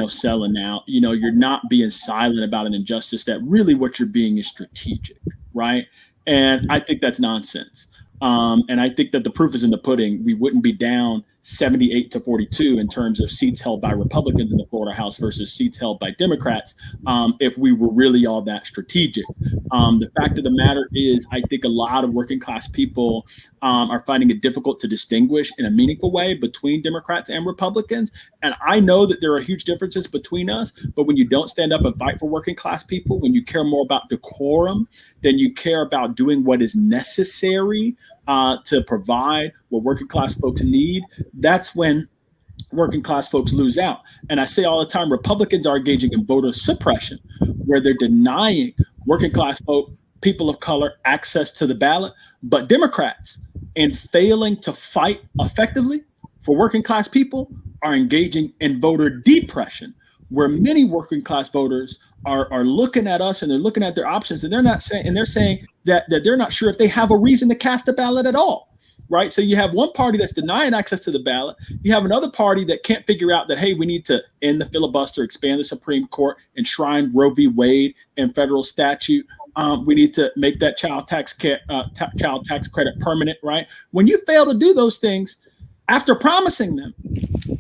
selling out, you're not being silent about an injustice, that really what you're being is strategic, right? And I think that's nonsense. And I think that the proof is in the pudding. We wouldn't be down 78-42 in terms of seats held by Republicans in the Florida House versus seats held by Democrats if we were really all that strategic. The fact of the matter is, I think a lot of working class people are finding it difficult to distinguish in a meaningful way between Democrats and Republicans. And I know that there are huge differences between us, but when you don't stand up and fight for working class people, when you care more about decorum than you care about doing what is necessary to provide what working class folks need, that's when working class folks lose out. And I say all the time, Republicans are engaging in voter suppression, where they're denying working class folk, people of color, access to the ballot. But Democrats, in failing to fight effectively for working class people, are engaging in voter depression, where many working class voters are looking at us and they're looking at their options, and they're saying that they're not sure if they have a reason to cast a ballot at all. Right. So you have one party that's denying access to the ballot. You have another party that can't figure out that, hey, we need to end the filibuster, expand the Supreme Court, enshrine Roe v. Wade in federal statute. We need to make that child tax credit permanent. Right. When you fail to do those things after promising them,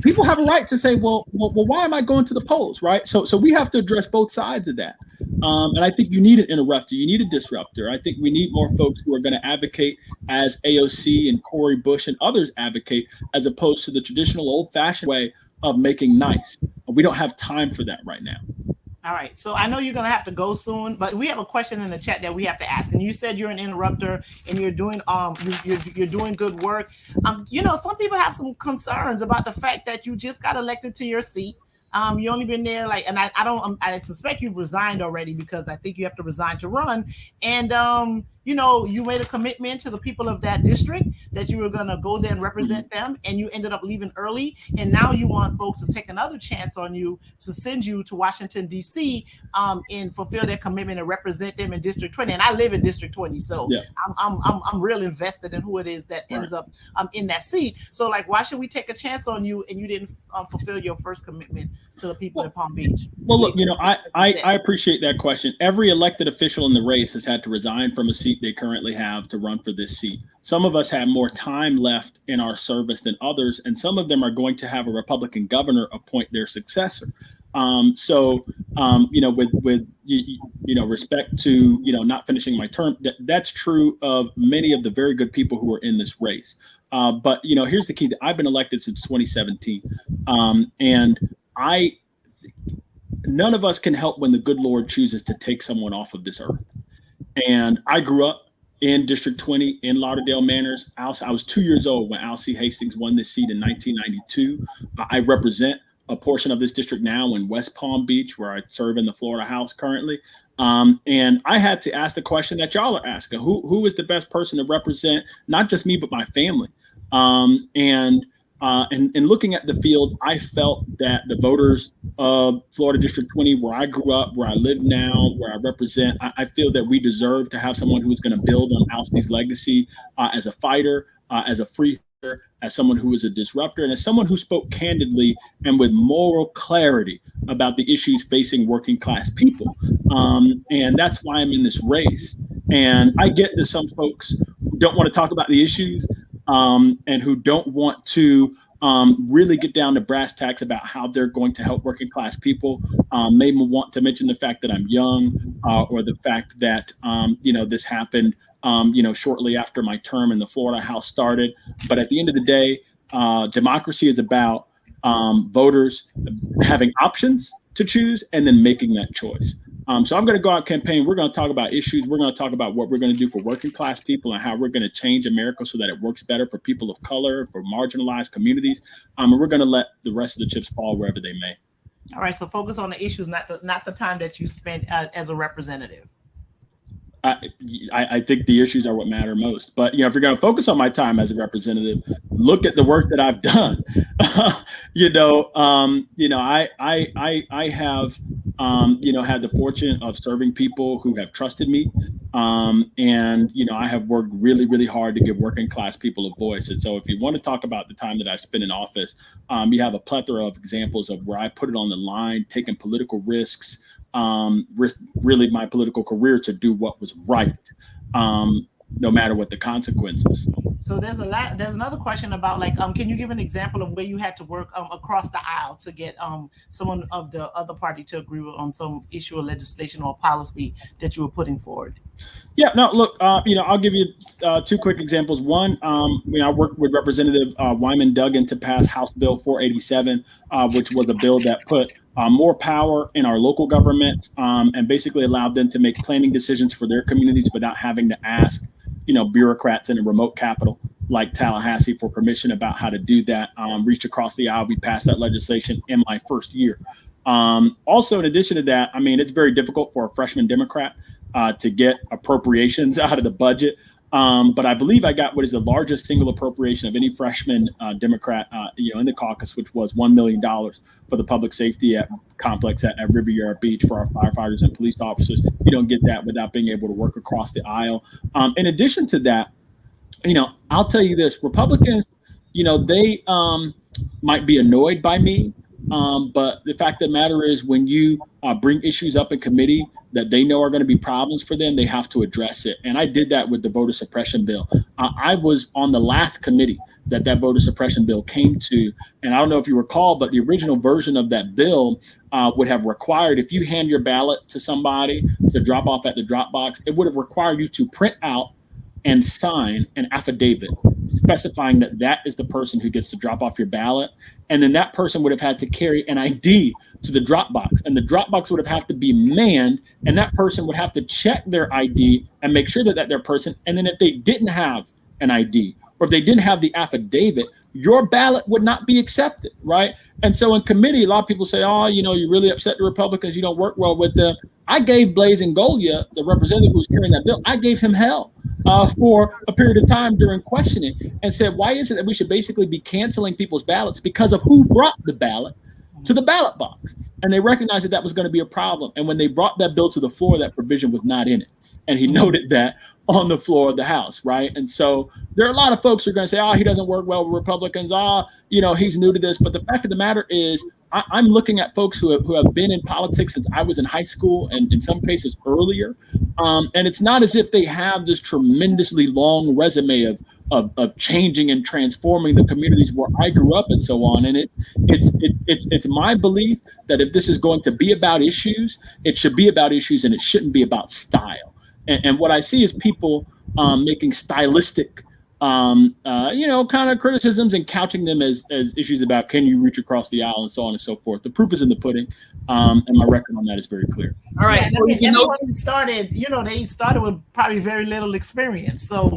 people have a right to say, well, why am I going to the polls? Right. So we have to address both sides of that. And I think you need an interrupter. You need a disruptor. I think we need more folks who are going to advocate as AOC and Cori Bush and others advocate, as opposed to the traditional old-fashioned way of making nice. We don't have time for that right now. All right. So I know you're going to have to go soon, but we have a question in the chat that we have to ask. And you said you're an interrupter and you're doing you're doing good work. Some people have some concerns about the fact that you just got elected to your seat. You only been there and I suspect you've resigned already, because I think you have to resign to run. And you made a commitment to the people of that district that you were going to go there and represent them, and you ended up leaving early. And now you want folks to take another chance on you to send you to Washington, D.C. And fulfill their commitment and represent them in District 20. And I live in District 20, so yeah. I'm real invested in who it is that ends up in that seat. So why should we take a chance on you and you didn't fulfill your first commitment to the people in Palm Beach? Well, look, I appreciate that question. Every elected official in the race has had to resign from a seat they currently have to run for this seat. Some of us have more time left in our service than others, and some of them are going to have a Republican governor appoint their successor. With respect to not finishing my term, that's true of many of the very good people who are in this race. But here's the key: that I've been elected since 2017, and none of us can help when the good Lord chooses to take someone off of this earth. And I grew up in District 20 in Lauderdale Manors. I was 2 years old when Alcee Hastings won this seat in 1992. I represent a portion of this district now in West Palm Beach, where I serve in the Florida House currently. And I had to ask the question that y'all are asking: who is the best person to represent not just me, but my family? And looking at the field, I felt that the voters of Florida District 20, where I grew up, where I live now, where I represent, I feel that we deserve to have someone who is going to build on Alcee's legacy as a fighter, as a free thinker, as someone who is a disruptor, and as someone who spoke candidly and with moral clarity about the issues facing working class people. And that's why I'm in this race. And I get that some folks don't want to talk about the issues, and who don't want to really get down to brass tacks about how they're going to help working class people. Maybe want to mention the fact that I'm young, or the fact that this happened shortly after my term in the Florida House started. But at the end of the day, democracy is about voters having options to choose and then making that choice. So I'm going to go out campaign. We're going to talk about issues. We're going to talk about what we're going to do for working class people and how we're going to change America so that it works better for people of color, for marginalized communities. And we're going to let the rest of the chips fall wherever they may. All right. So focus on the issues, not the time that you spent as a representative. I think the issues are what matter most. But, if you're going to focus on my time as a representative, look at the work that I've done. I have, had the fortune of serving people who have trusted me. I have worked really, really hard to give working class people a voice. And so if you want to talk about the time that I've spent in office, you have a plethora of examples of where I put it on the line, taking political risks, risk really my political career to do what was right, no matter what the consequences. So there's another question about can you give an example of where you had to work across the aisle to get someone of the other party to agree on some issue or legislation or policy that you were putting forward? Yeah, no, look, I'll give you two quick examples. One, I worked with Representative Wyman Duggan to pass House Bill 487, which was a bill that put more power in our local governments and basically allowed them to make planning decisions for their communities without having to ask, bureaucrats in a remote capital like Tallahassee for permission about how to do that. Reached across the aisle. We passed that legislation in my first year. Also, in addition to that, it's very difficult for a freshman Democrat to get appropriations out of the budget. But I believe I got what is the largest single appropriation of any freshman Democrat, in the caucus, which was $1 million for the public safety complex at Riviera Beach for our firefighters and police officers. You don't get that without being able to work across the aisle. In addition to that, I'll tell you this: Republicans, they might be annoyed by me. But the fact of the matter is, when you bring issues up in committee that they know are going to be problems for them, they have to address it. And I did that with the voter suppression bill. I was on the last committee that voter suppression bill came to. And I don't know if you recall, but the original version of that bill would have required, if you hand your ballot to somebody to drop off at the drop box, it would have required you to print out and sign an affidavit specifying that that is the person who gets to drop off your ballot. And then that person would have had to carry an ID to the drop box, and the drop box would have to be manned, and that person would have to check their ID and make sure that that's their person. And then if they didn't have an ID, or if they didn't have the affidavit, your ballot would not be accepted, right? And so in committee, a lot of people say, oh, you're really upset the Republicans, you don't work well with them. I gave Blaze Ngolia, the representative who was carrying that bill, I gave him hell for a period of time during questioning, and said, why is it that we should basically be canceling people's ballots because of who brought the ballot to the ballot box? And they recognized that that was going to be a problem. And when they brought that bill to the floor, that provision was not in it. And he noted that on the floor of the House, right? And so there are a lot of folks who are going to say, oh, he doesn't work well with Republicans. He's new to this. But the fact of the matter is, I'm looking at folks who have been in politics since I was in high school, and in some cases earlier. And it's not as if they have this tremendously long resume of changing and transforming the communities where I grew up and so on. And it's my belief that if this is going to be about issues, it should be about issues, and it shouldn't be about style. And what I see is people making stylistic, kind of criticisms and couching them as issues about can you reach across the aisle and so on and so forth. The proof is in the pudding, and my record on that is very clear. All right. Yeah, So everyone who started, they started with probably very little experience. So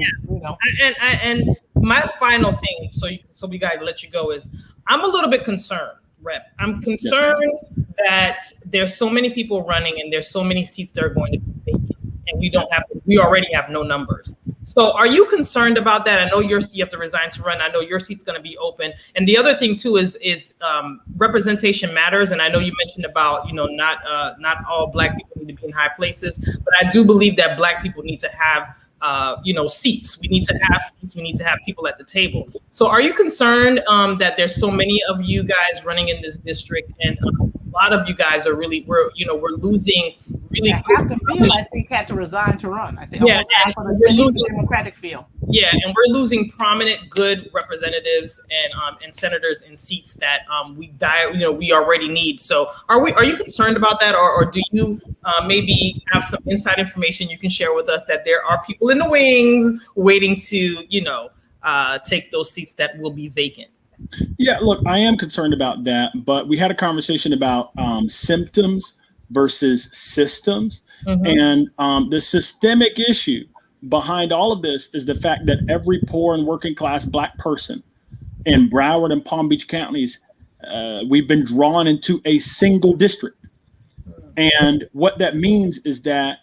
and my final thing, so we gotta let you go, is I'm a little bit concerned, Rep. I'm concerned that there's so many people running and there's so many seats that are going to be vacant, and we already have no numbers. So are you concerned about that? I know you have to resign to run. I know your seat's going to be open. And the other thing too is representation matters. And I know you mentioned about, not all Black people need to be in high places, but I do believe that Black people need to have seats. We need to have seats. We need to have people at the table. So are you concerned that there's so many of you guys running in this district, and a lot of you guys are we're losing really. Half the field, I think, had to resign to run. I think almost half of the Democratic field. Yeah, and we're losing prominent, good representatives and senators in seats that we already need. So are you concerned about that, or do you maybe have some inside information you can share with us that there are people in the wings waiting to take those seats that will be vacant? Yeah, look, I am concerned about that, but we had a conversation about symptoms versus systems. Mm-hmm. And the systemic issue behind all of this is the fact that every poor and working class Black person in Broward and Palm Beach counties, we've been drawn into a single district. And what that means is that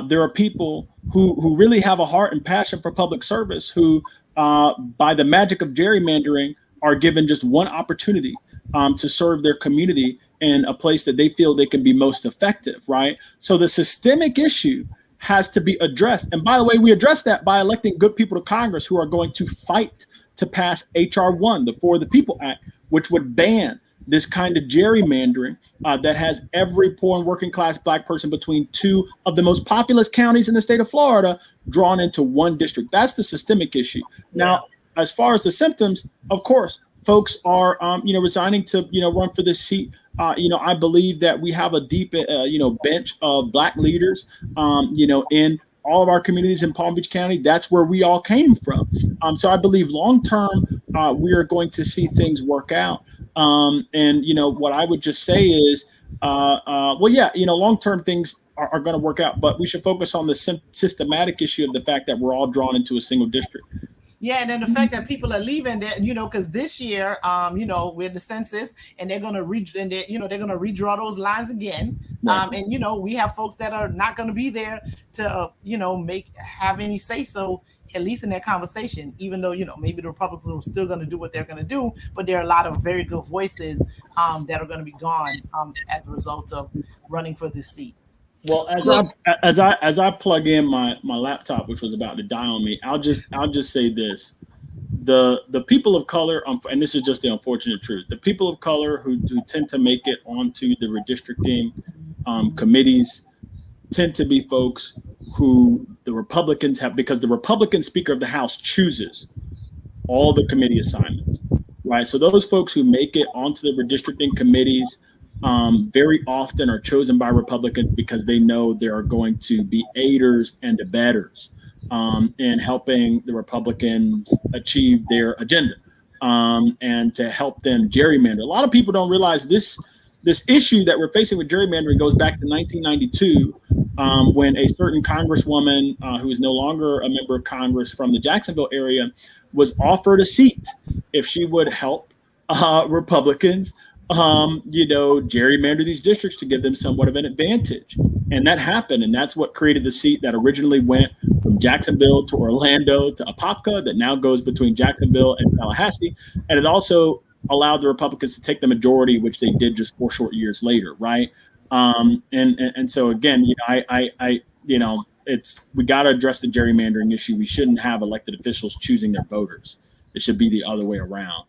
there are people who really have a heart and passion for public service who, by the magic of gerrymandering, are given just one opportunity to serve their community in a place that they feel they can be most effective, right? So the systemic issue has to be addressed. And by the way, we address that by electing good people to Congress who are going to fight to pass H.R. 1, the For the People Act, which would ban this kind of gerrymandering that has every poor and working class Black person between two of the most populous counties in the state of Florida drawn into one district. That's the systemic issue. Now, as far as the symptoms, of course, folks are, resigning to, run for this seat. I believe that we have a deep, bench of Black leaders, in all of our communities in Palm Beach County. That's where we all came from. So I believe long term, we are going to see things work out. What I would just say is, long term things are going to work out, but we should focus on the systematic issue of the fact that we're all drawn into a single district. Yeah, and then the fact that people are leaving that, because this year, we're the census, and they're gonna redraw those lines again. And we have folks that are not gonna be there to have any say so, at least in that conversation, even though maybe the Republicans are still gonna do what they're gonna do, but there are a lot of very good voices that are gonna be gone as a result of running for this seat. Well, as I plug in my laptop, which was about to die on me, I'll just say this: the people of color, and this is just the unfortunate truth, the people of color who tend to make it onto the redistricting committees tend to be folks who the Republicans have, because the Republican Speaker of the House chooses all the committee assignments, right? So those folks who make it onto the redistricting committees very often are chosen by Republicans because they know there are going to be aiders and abettors in helping the Republicans achieve their agenda, and to help them gerrymander. A lot of people don't realize this issue that we're facing with gerrymandering goes back to 1992, when a certain congresswoman who is no longer a member of Congress from the Jacksonville area was offered a seat if she would help Republicans, gerrymander these districts to give them somewhat of an advantage. And that happened. And that's what created the seat that originally went from Jacksonville to Orlando to Apopka, that now goes between Jacksonville and Tallahassee. And it also allowed the Republicans to take the majority, which they did just 4 short years later, right? And so again, we got to address the gerrymandering issue. We shouldn't have elected officials choosing their voters. It should be the other way around.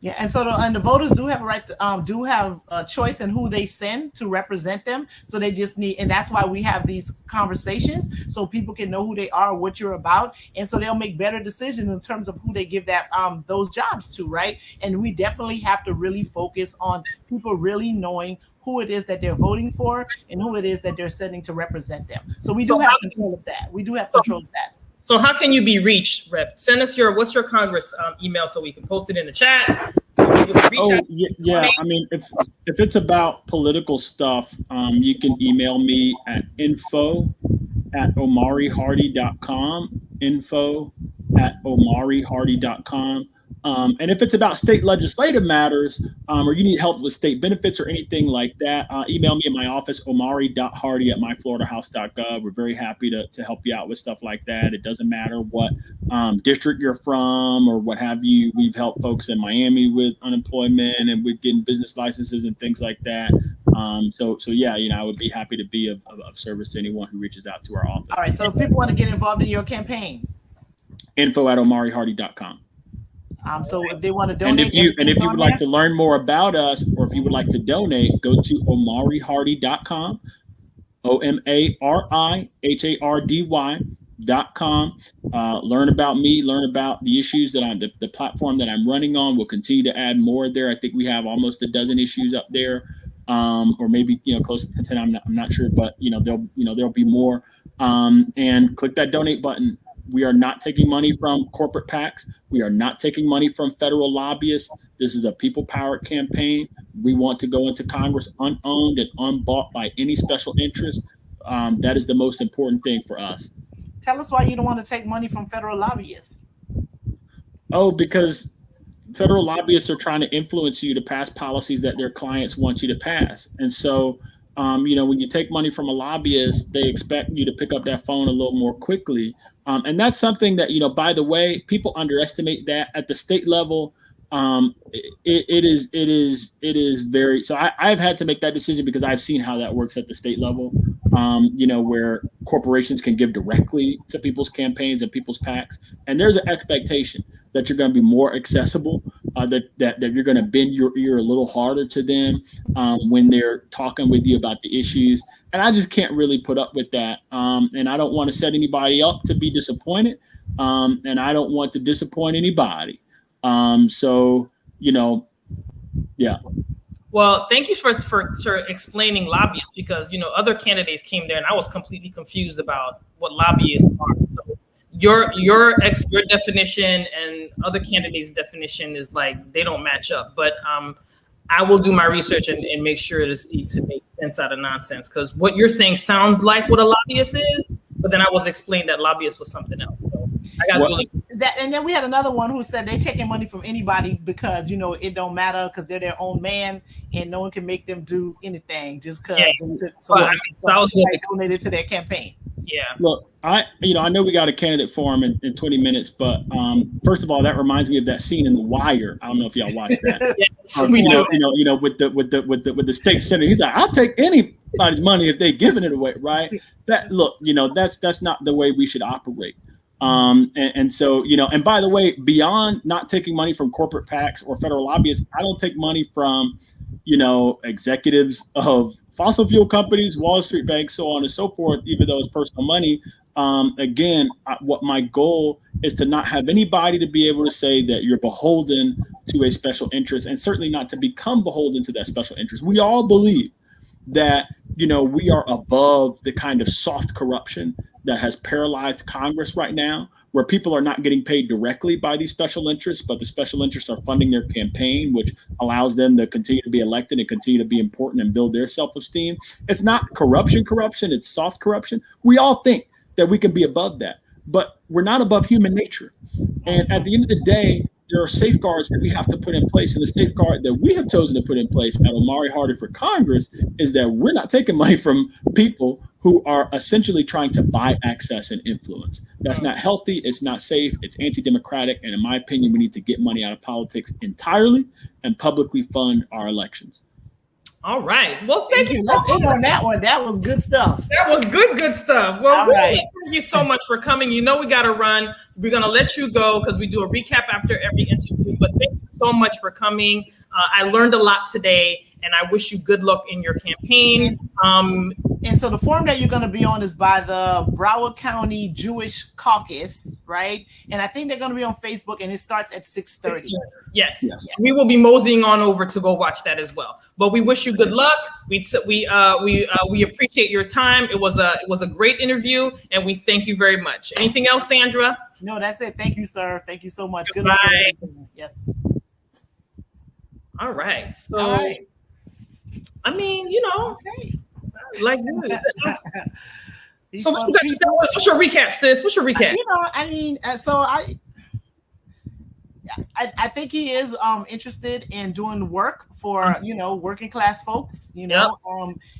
Yeah, and so the voters do have a right to do have a choice in who they send to represent them. So they just need, and that's why we have these conversations, so people can know who they are, what you're about, and so they'll make better decisions in terms of who they give that those jobs to, right? And we definitely have to really focus on people really knowing who it is that they're voting for and who it is that they're sending to represent them. So we do have control of that. We do have control of that. So how can you be reached, Rep? Send us what's your Congress email so we can post it in the chat. So people can reach out. Yeah. I mean, if it's about political stuff, you can email me at info@omarihardy.com, info@omarihardy.com. And if it's about state legislative matters, or you need help with state benefits or anything like that, email me in my office, omari.hardy@myfloridahouse.gov. We're very happy to help you out with stuff like that. It doesn't matter what district you're from or what have you. We've helped folks in Miami with unemployment and with getting business licenses and things like that. So yeah, I would be happy to be of service to anyone who reaches out to our office. All right. So if people want to get involved in your campaign, info@omarihardy.com. So if they want to donate, and if you would like to learn more about us, or if you would like to donate, go to omarihardy.com, omarihardy.com. Learn about me, learn about the issues that the platform that I'm running on. We'll continue to add more there. I think we have almost a dozen issues up there, or maybe close to 10. I'm not sure, but there'll be more. And click that donate button. We are not taking money from corporate PACs. We are not taking money from federal lobbyists. This is a people-powered campaign. We want to go into Congress unowned and unbought by any special interest. That is the most important thing for us. Tell us why you don't want to take money from federal lobbyists. Oh, because federal lobbyists are trying to influence you to pass policies that their clients want you to pass. And so, when you take money from a lobbyist, they expect you to pick up that phone a little more quickly. And that's something that, by the way, people underestimate that at the state level. It is very, so I've had to make that decision because I've seen how that works at the state level, where corporations can give directly to people's campaigns and people's PACs. And there's an expectation that you're going to be more accessible, that you're going to bend your ear a little harder to them when they're talking with you about the issues. And I just can't really put up with that. And I don't want to set anybody up to be disappointed. And I don't want to disappoint anybody. Yeah. Well, thank you for explaining lobbyists, because other candidates came there and I was completely confused about what lobbyists are. So your definition and other candidates' definition is like they don't match up. But I will do my research and make sure to make sense out of nonsense, because what you're saying sounds like what a lobbyist is, but then I was explained that lobbyist was something else. So I got that. And then we had another one who said they taking money from anybody because it don't matter because they're their own man and no one can make them do anything just because I was donated to their campaign. Yeah. Look, I know we got a candidate forum in 20 minutes, but first of all, that reminds me of that scene in The Wire. I don't know if y'all watched that. Yes, with the state senator, he's like, I'll take anybody's money if they're giving it away, right? That's not the way we should operate. And so, and by the way, beyond not taking money from corporate PACs or federal lobbyists, I don't take money from, executives of fossil fuel companies, Wall Street banks, so on and so forth, even though it's personal money. Again, what my goal is to not have anybody to be able to say that you're beholden to a special interest, and certainly not to become beholden to that special interest. We all believe that, we are above the kind of soft corruption that has paralyzed Congress right now, where people are not getting paid directly by these special interests, but the special interests are funding their campaign, which allows them to continue to be elected and continue to be important and build their self-esteem. It's not corruption, it's soft corruption. We all think that we can be above that, but we're not above human nature. And at the end of the day, there are safeguards that we have to put in place. And the safeguard that we have chosen to put in place at Omari Hardy for Congress is that we're not taking money from people who are essentially trying to buy access and influence. That's not healthy. It's not safe. It's anti-democratic. And in my opinion, we need to get money out of politics entirely and publicly fund our elections. All right. Well, thank you. Let's end on that one. That was good stuff. That was good stuff. Well, really, thank you so much for coming. You know, we got to run. We're going to let you go because we do a recap after every interview. But thank you so much for coming. I learned a lot today, and I wish you good luck in your campaign. And so the forum that you're going to be on is by the Broward County Jewish Caucus, right? And I think they're going to be on Facebook, and it starts at 6:30. Yes. We will be moseying on over to go watch that as well. But we wish you good luck. We appreciate your time. It was a great interview, and we thank you very much. Anything else, Sandra? No, that's it. Thank you, sir. Thank you so much. Goodbye. Good luck. Yes. All right. So, I mean, you know, like so what you got to say? What's your recap, sis? What's your recap? You know, I mean, so I think he is interested in doing work for working class folks.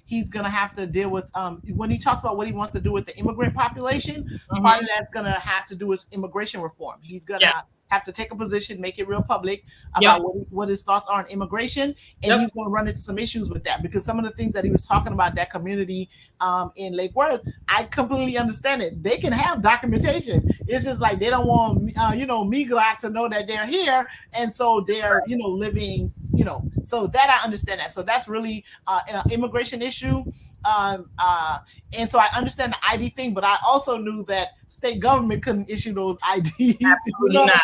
He's gonna have to deal with when he talks about what he wants to do with the immigrant population. Part of that's gonna have to do with immigration reform. He's gonna have to take a position, make it real public about what his thoughts are on immigration, and he's going to run into some issues with that because some of the things that he was talking about, that community in Lake Worth, I completely understand it. They can have documentation. It's just like they don't want Migrant to know that they're here, and so they're living, so that I understand that. So that's really an immigration issue. And so I understand the ID thing, but I also knew that state government couldn't issue those IDs. Absolutely not.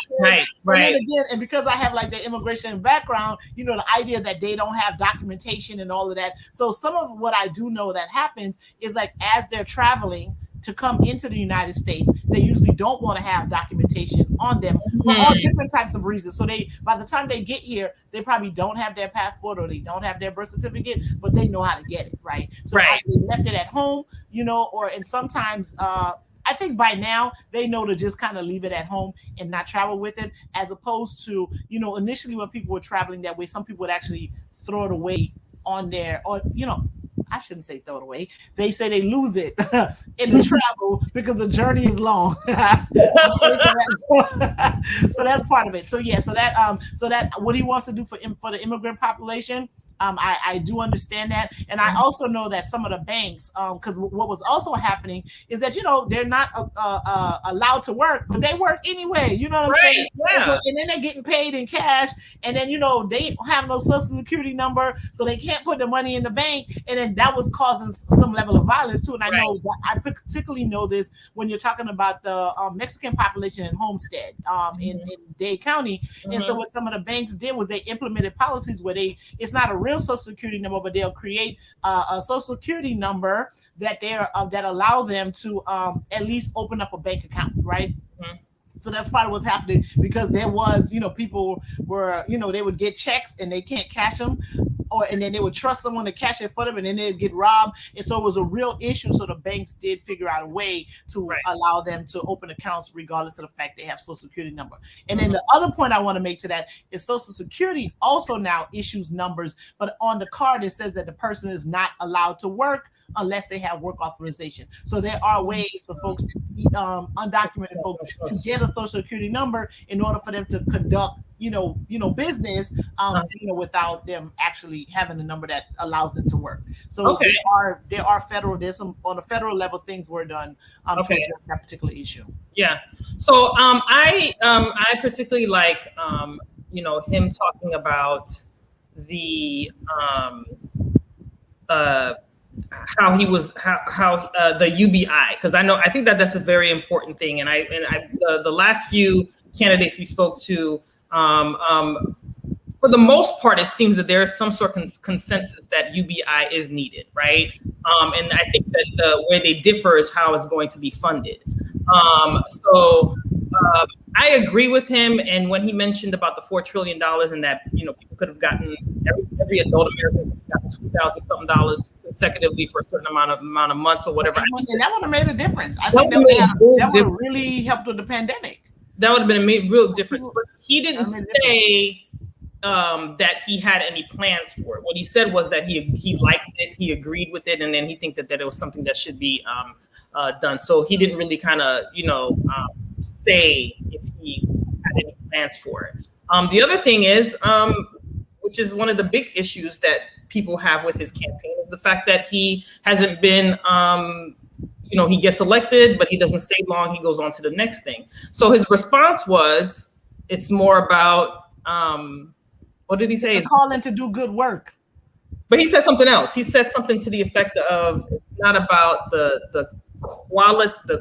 Right. And again, and because I have like the immigration background, the idea that they don't have documentation and all of that. So some of what I do know that happens is like as they're traveling to come into the United States, they usually don't want to have documentation on them for all different types of reasons. So by the time they get here, they probably don't have their passport or they don't have their birth certificate, but they know how to get it, right? So they left it at home, and sometimes I think by now they know to just kind of leave it at home and not travel with it, as opposed to, initially when people were traveling that way, some people would actually throw it away on their, or, I shouldn't say throw it away. They say they lose it in the travel because the journey is long. So that's part of it. So that what he wants to do for the immigrant population, I do understand that. And I also know that some of the banks, because what was also happening is that, they're not allowed to work, but they work anyway. You know what I'm saying? Yeah. And then they're getting paid in cash. And then, they have no social security number, so they can't put the money in the bank. And then that was causing some level of violence too. And I know that I particularly know this when you're talking about the Mexican population in Homestead in Dade County. And so what some of the banks did was they implemented policies where it's not a real social security number, but they'll create a social security number that that allow them to at least open up a bank account, right? So that's part of what's happening, because there was, people were, they would get checks and they can't cash them, and then they would trust someone to cash it for them, and then they'd get robbed. And so it was a real issue. So the banks did figure out a way to allow them to open accounts regardless of the fact they have social security number. And then the other point I want to make to that is social security also now issues numbers, but on the card it says that the person is not allowed to work unless they have work authorization. So there are ways for folks, undocumented folks, to get a social security number in order for them to conduct, business, without them actually having a number that allows them to work. So there are there's some on the federal level things were done to address that particular issue. Yeah. So I particularly like him talking about the how the UBI, because I think that's a very important thing, and I the last few candidates we spoke to for the most part, it seems that there is some sort of consensus that UBI is needed, right? And I think that where they differ is how it's going to be funded. I agree with him. And when he mentioned about the $4 trillion and that, people could have gotten, every adult American got $2,000 something consecutively for a certain amount of months or whatever. And that would have made a difference. I think that would have really helped with the pandemic. That would have been a real difference. But he didn't say that he had any plans for it. What he said was that he liked it, he agreed with it, and then he think that it was something that should be done. So he didn't really kind of, say if he had any plans for it. The other thing is, which is one of the big issues that people have with his campaign, is the fact that he hasn't been, he gets elected, but he doesn't stay long. He goes on to the next thing. So his response was, it's more about, what did he say? It's calling to do good work. But he said something else. He said something to the effect of, it's not about the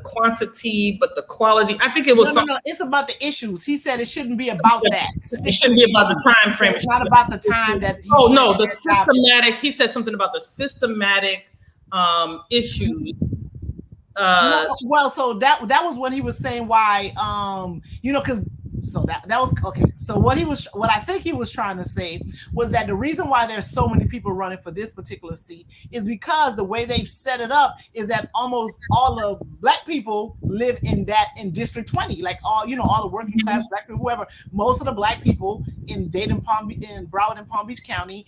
quantity, but the quality. I think it was something. No, it's about the issues. He said it shouldn't be about that. It shouldn't be about the time frame. It's not about the time that. The systematic. He said something about the systematic issues. So that was when he was saying why, because. So that was okay. So what I think he was trying to say was that the reason why there's so many people running for this particular seat is because the way they've set it up is that almost all of Black people live in District 20, like all the working class Black people, whoever. Most of the Black people in Broward and Palm Beach County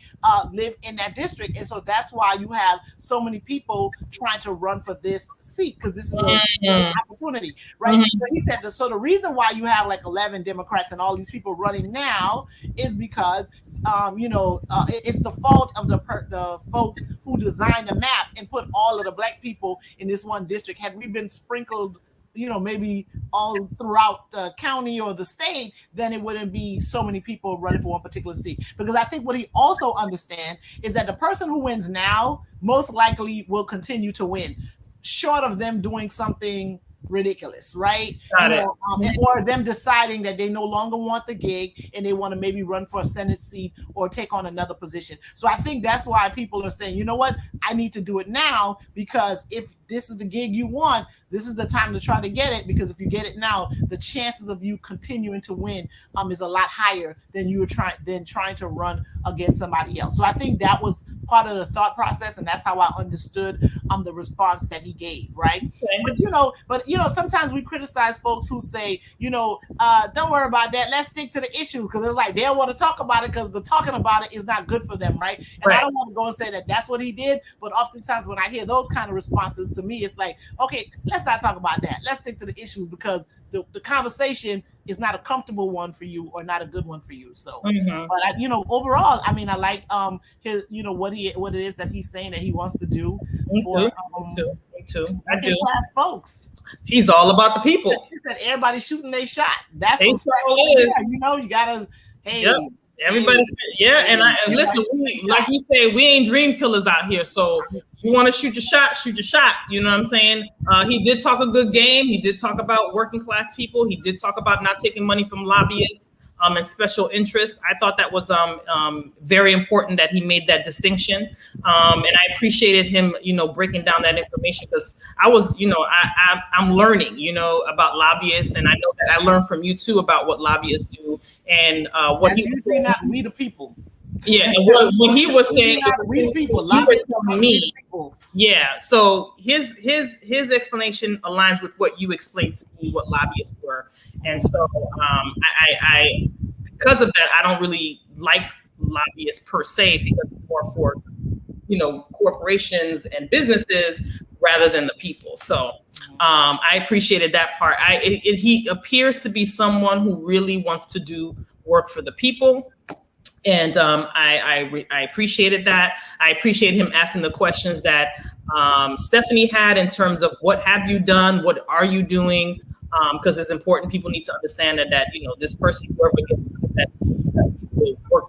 live in that district, and so that's why you have so many people trying to run for this seat, because this is an opportunity, right? So he said so the reason why you have like 11 Democrats and all these people running now is because it's the fault of the folks who designed the map and put all of the Black people in this one district. Had we been sprinkled, maybe all throughout the county or the state, then it wouldn't be so many people running for one particular seat. Because I think what he also understands is that the person who wins now most likely will continue to win, short of them doing something ridiculous, right? Or them deciding that they no longer want the gig and they want to maybe run for a Senate seat or take on another position. So I think that's why people are saying, you know what, I need to do it now, because if this is the gig you want, this is the time to try to get it, because if you get it now, the chances of you continuing to win is a lot higher than trying to run against somebody else. So I think that was part of the thought process, and that's how I understood the response that he gave, right? Okay. But sometimes we criticize folks who say, don't worry about that, let's stick to the issue, because it's like they don't want to talk about it because the talking about it is not good for them, right? And I don't want to go and say that that's what he did, but oftentimes when I hear those kind of responses, to me it's like, okay, let's not talk about that, let's stick to the issues, because the conversation is not a comfortable one for you or not a good one for you. So, but overall, I mean, I like his, what it is that he's saying that he wants to do for Me too. I do. Class folks. He's all about the people. He said everybody shooting their shot. That's what it is. You gotta. Hey. Yep. Everybody's and listen, like you say, we ain't dream killers out here. So you want to shoot your shot. You know what I'm saying? He did talk a good game. He did talk about working class people. He did talk about not taking money from lobbyists and special interests. I thought that was very important that he made that distinction. And I appreciated him, breaking down that information, because I was, I'm learning, about lobbyists, and I know that I learned from you too about what lobbyists do and what he usually not we the people. Yeah, and what he was saying, we the people. Yeah, so his explanation aligns with what you explained to me, what lobbyists were, and so I because of that, I don't really like lobbyists per se, because it's more for corporations and businesses rather than the people. So I appreciated that part. He appears to be someone who really wants to do work for the people. And I appreciated that. I appreciate him asking the questions that Stephanie had in terms of what have you done, what are you doing, because it's important. People need to understand that this person, whoever gets that will work,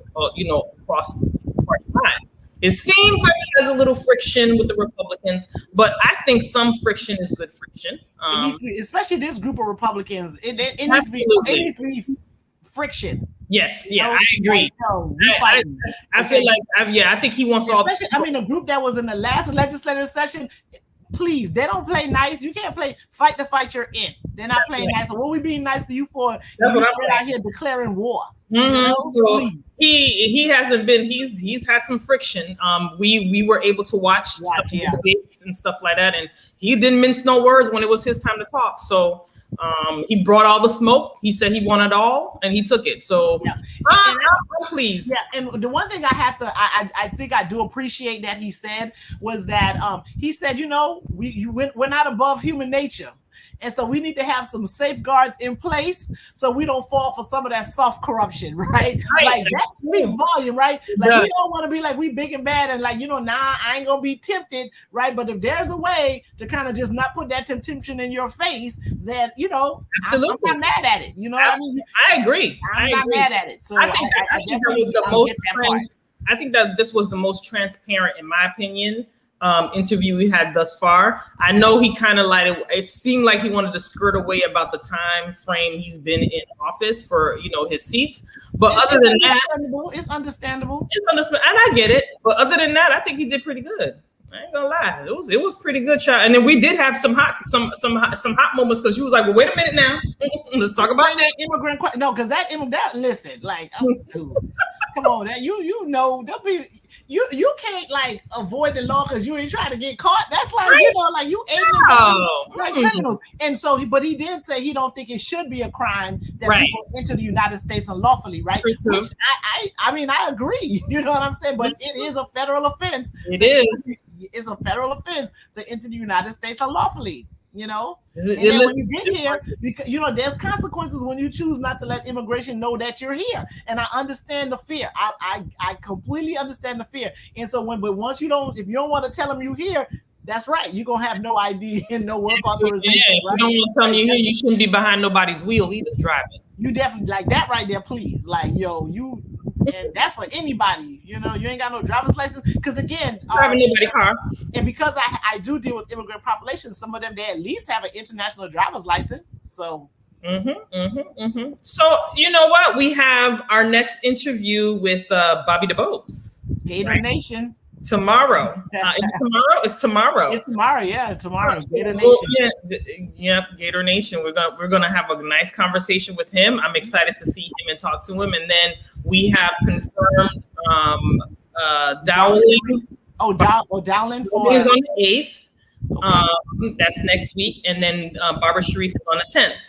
across party lines. It seems like he has a little friction with the Republicans, but I think some friction is good friction. It needs to be, especially this group of Republicans. It needs to be friction. Yes, You yeah, know? I agree. Like, no, we fighting. I feel like, I think he wants all. Especially, I mean, the group that was in the last legislative session, please, they don't play nice. You can't fight the fight you're in. They're not playing nice. So what we being nice to you for? That's You what straight out here declaring war. Mm-hmm. You know? So Please. he hasn't been. He's had some friction. We were able to watch some debates and stuff like that, and he didn't mince no words when it was his time to talk. So he brought all the smoke. He said he wanted all, and he took it. So I'm pleased. Yeah, and the one thing I think I do appreciate that he said was that he said, you know, we're not above human nature. And so we need to have some safeguards in place so we don't fall for some of that soft corruption, right? Like that speaks volume, right? Like we don't want to be like we big and bad and like, you know, nah, I ain't gonna be tempted, right? But if there's a way to kind of just not put that temptation in your face, then you know, absolutely, I'm not mad at it. You know what I mean? I agree. I'm not mad at it. So I think that was the most. I think that this was the most transparent, in my opinion, interview we had thus far. I know he kind of it seemed like he wanted to skirt away about the time frame he's been in office for, you know, his seats. But other than that, it's understandable. And I get it. But other than that, I think he did pretty good. I ain't gonna lie, it was pretty good shot. And then we did have some hot moments because you was like, well, wait a minute now, let's talk about that immigrant. No, because that listen, like, come on, that you know, there'll be. You can't like avoid the law because you ain't trying to get caught. That's like, you know, like you ain't like criminals. And so, but he did say he don't think it should be a crime that people enter the United States unlawfully, right? Which I mean, I agree. You know what I'm saying? But it is a federal offense. It's a federal offense to enter the United States unlawfully. You know, and then when you get here, because you know there's consequences when you choose not to let immigration know that you're here. And I understand the fear. I completely understand the fear. And so if you don't want to tell them you're here, that's right. You're gonna have no ID and no work authorization. Yeah, right? You don't want to tell them you're here. You shouldn't be behind nobody's wheel either driving. You definitely like that right there, please. Like, yo, and that's for anybody. You know, you ain't got no driver's license. Because again, driving nobody's car. And because I do deal with immigrant populations, some of them they at least have an international driver's license. So. So you know what? We have our next interview with Bobby DeBose. Gator Nation. Tomorrow. It's tomorrow. It's tomorrow, yeah. Tomorrow. Gator Nation. Yep, Gator Nation. We're gonna have a nice conversation with him. I'm excited to see him and talk to him. And then we have confirmed Dowling. Dowling is on the 8th. Okay. That's next week, and then Barbara Sharif is on the 10th.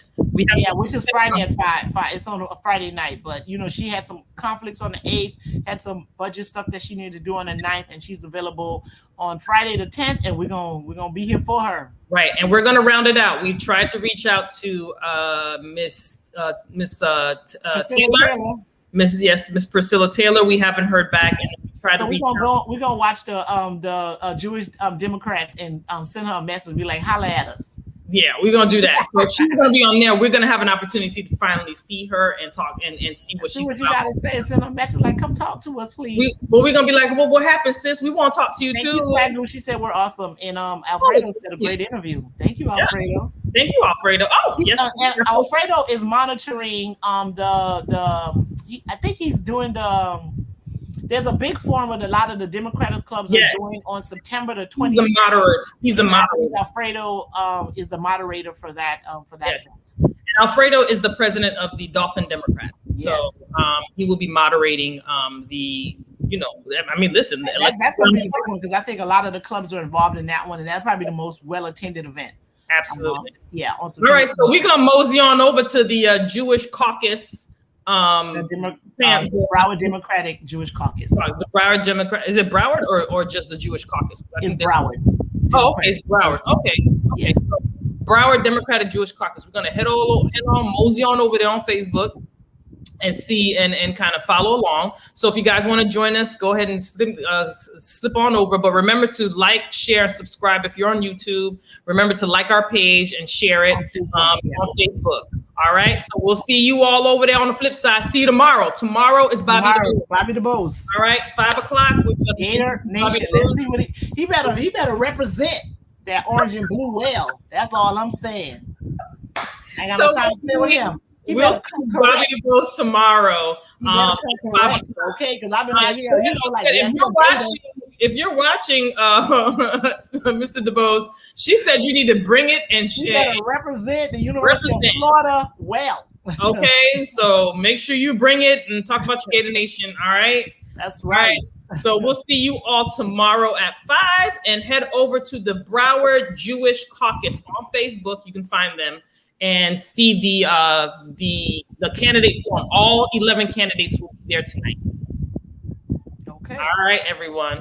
Which is Friday at 5. It's on a Friday night, but you know she had some conflicts on the 8th, had some budget stuff that she needed to do on the 9th, and she's available on Friday the 10th, and we're gonna be here for her. Right, and we're gonna round it out. We tried to reach out to Miss Taylor. Miss Priscilla Taylor. We haven't heard back, and we're gonna watch the Jewish Democrats and send her a message, be like, holla at us. Yeah, we're gonna do that. So she's gonna be on there. We're gonna have an opportunity to finally see her and talk and see what she's about. Gotta say. Send her a message like, come talk to us, please. We're gonna be like, well, what happened, sis? We want to talk to you too. She said we're awesome, and Alfredo said a great interview. Thank you, Alfredo. Thank you, Alfredo. Oh, yes. And Alfredo is monitoring I think he's doing there's a big forum that a lot of the Democratic clubs are doing on September the 26th. He's the moderator. Alfredo is the moderator for that. Yes. And Alfredo is the president of the Dolphin Democrats. Yes. So he will be moderating listen. That's going to be a big one because I think a lot of the clubs are involved in that one, and that's probably the most well-attended event. Absolutely. On all right, so we're going to mosey on over to the Jewish caucus. Broward Democratic Jewish Caucus. The Broward Democrat. Is it Broward or just the Jewish Caucus? It's Broward. Oh, okay, it's Broward. Okay. Yes. So Broward Democratic Jewish Caucus. We're gonna head on mosey on over there on Facebook and see and kind of follow along. So if you guys want to join us, go ahead and slip on over. But remember to like, share, subscribe if you're on YouTube. Remember to like our page and share it on Facebook. All right. So we'll see you all over there on the flip side. See you tomorrow. Tomorrow is Bobby DeBose. All right. 5 o'clock. Gator Nation. Let's see what he better represent that orange and blue well. That's all I'm saying. I got no time to play with him. He we'll better see come Bobby correct. DeBose tomorrow. He better come correct, okay? Because I've been out here, you know, like, yeah, if you're watching, Mr. DeBose, she said you need to bring it and you better represent the University of Represent. Florida well. Okay, so make sure you bring it and talk about your Gator Nation. All right. That's right. So we'll see you all tomorrow at 5, and head over to the Broward Jewish Caucus on Facebook. You can find them and see the candidate form. All 11 candidates will be there tonight. Okay. All right, everyone.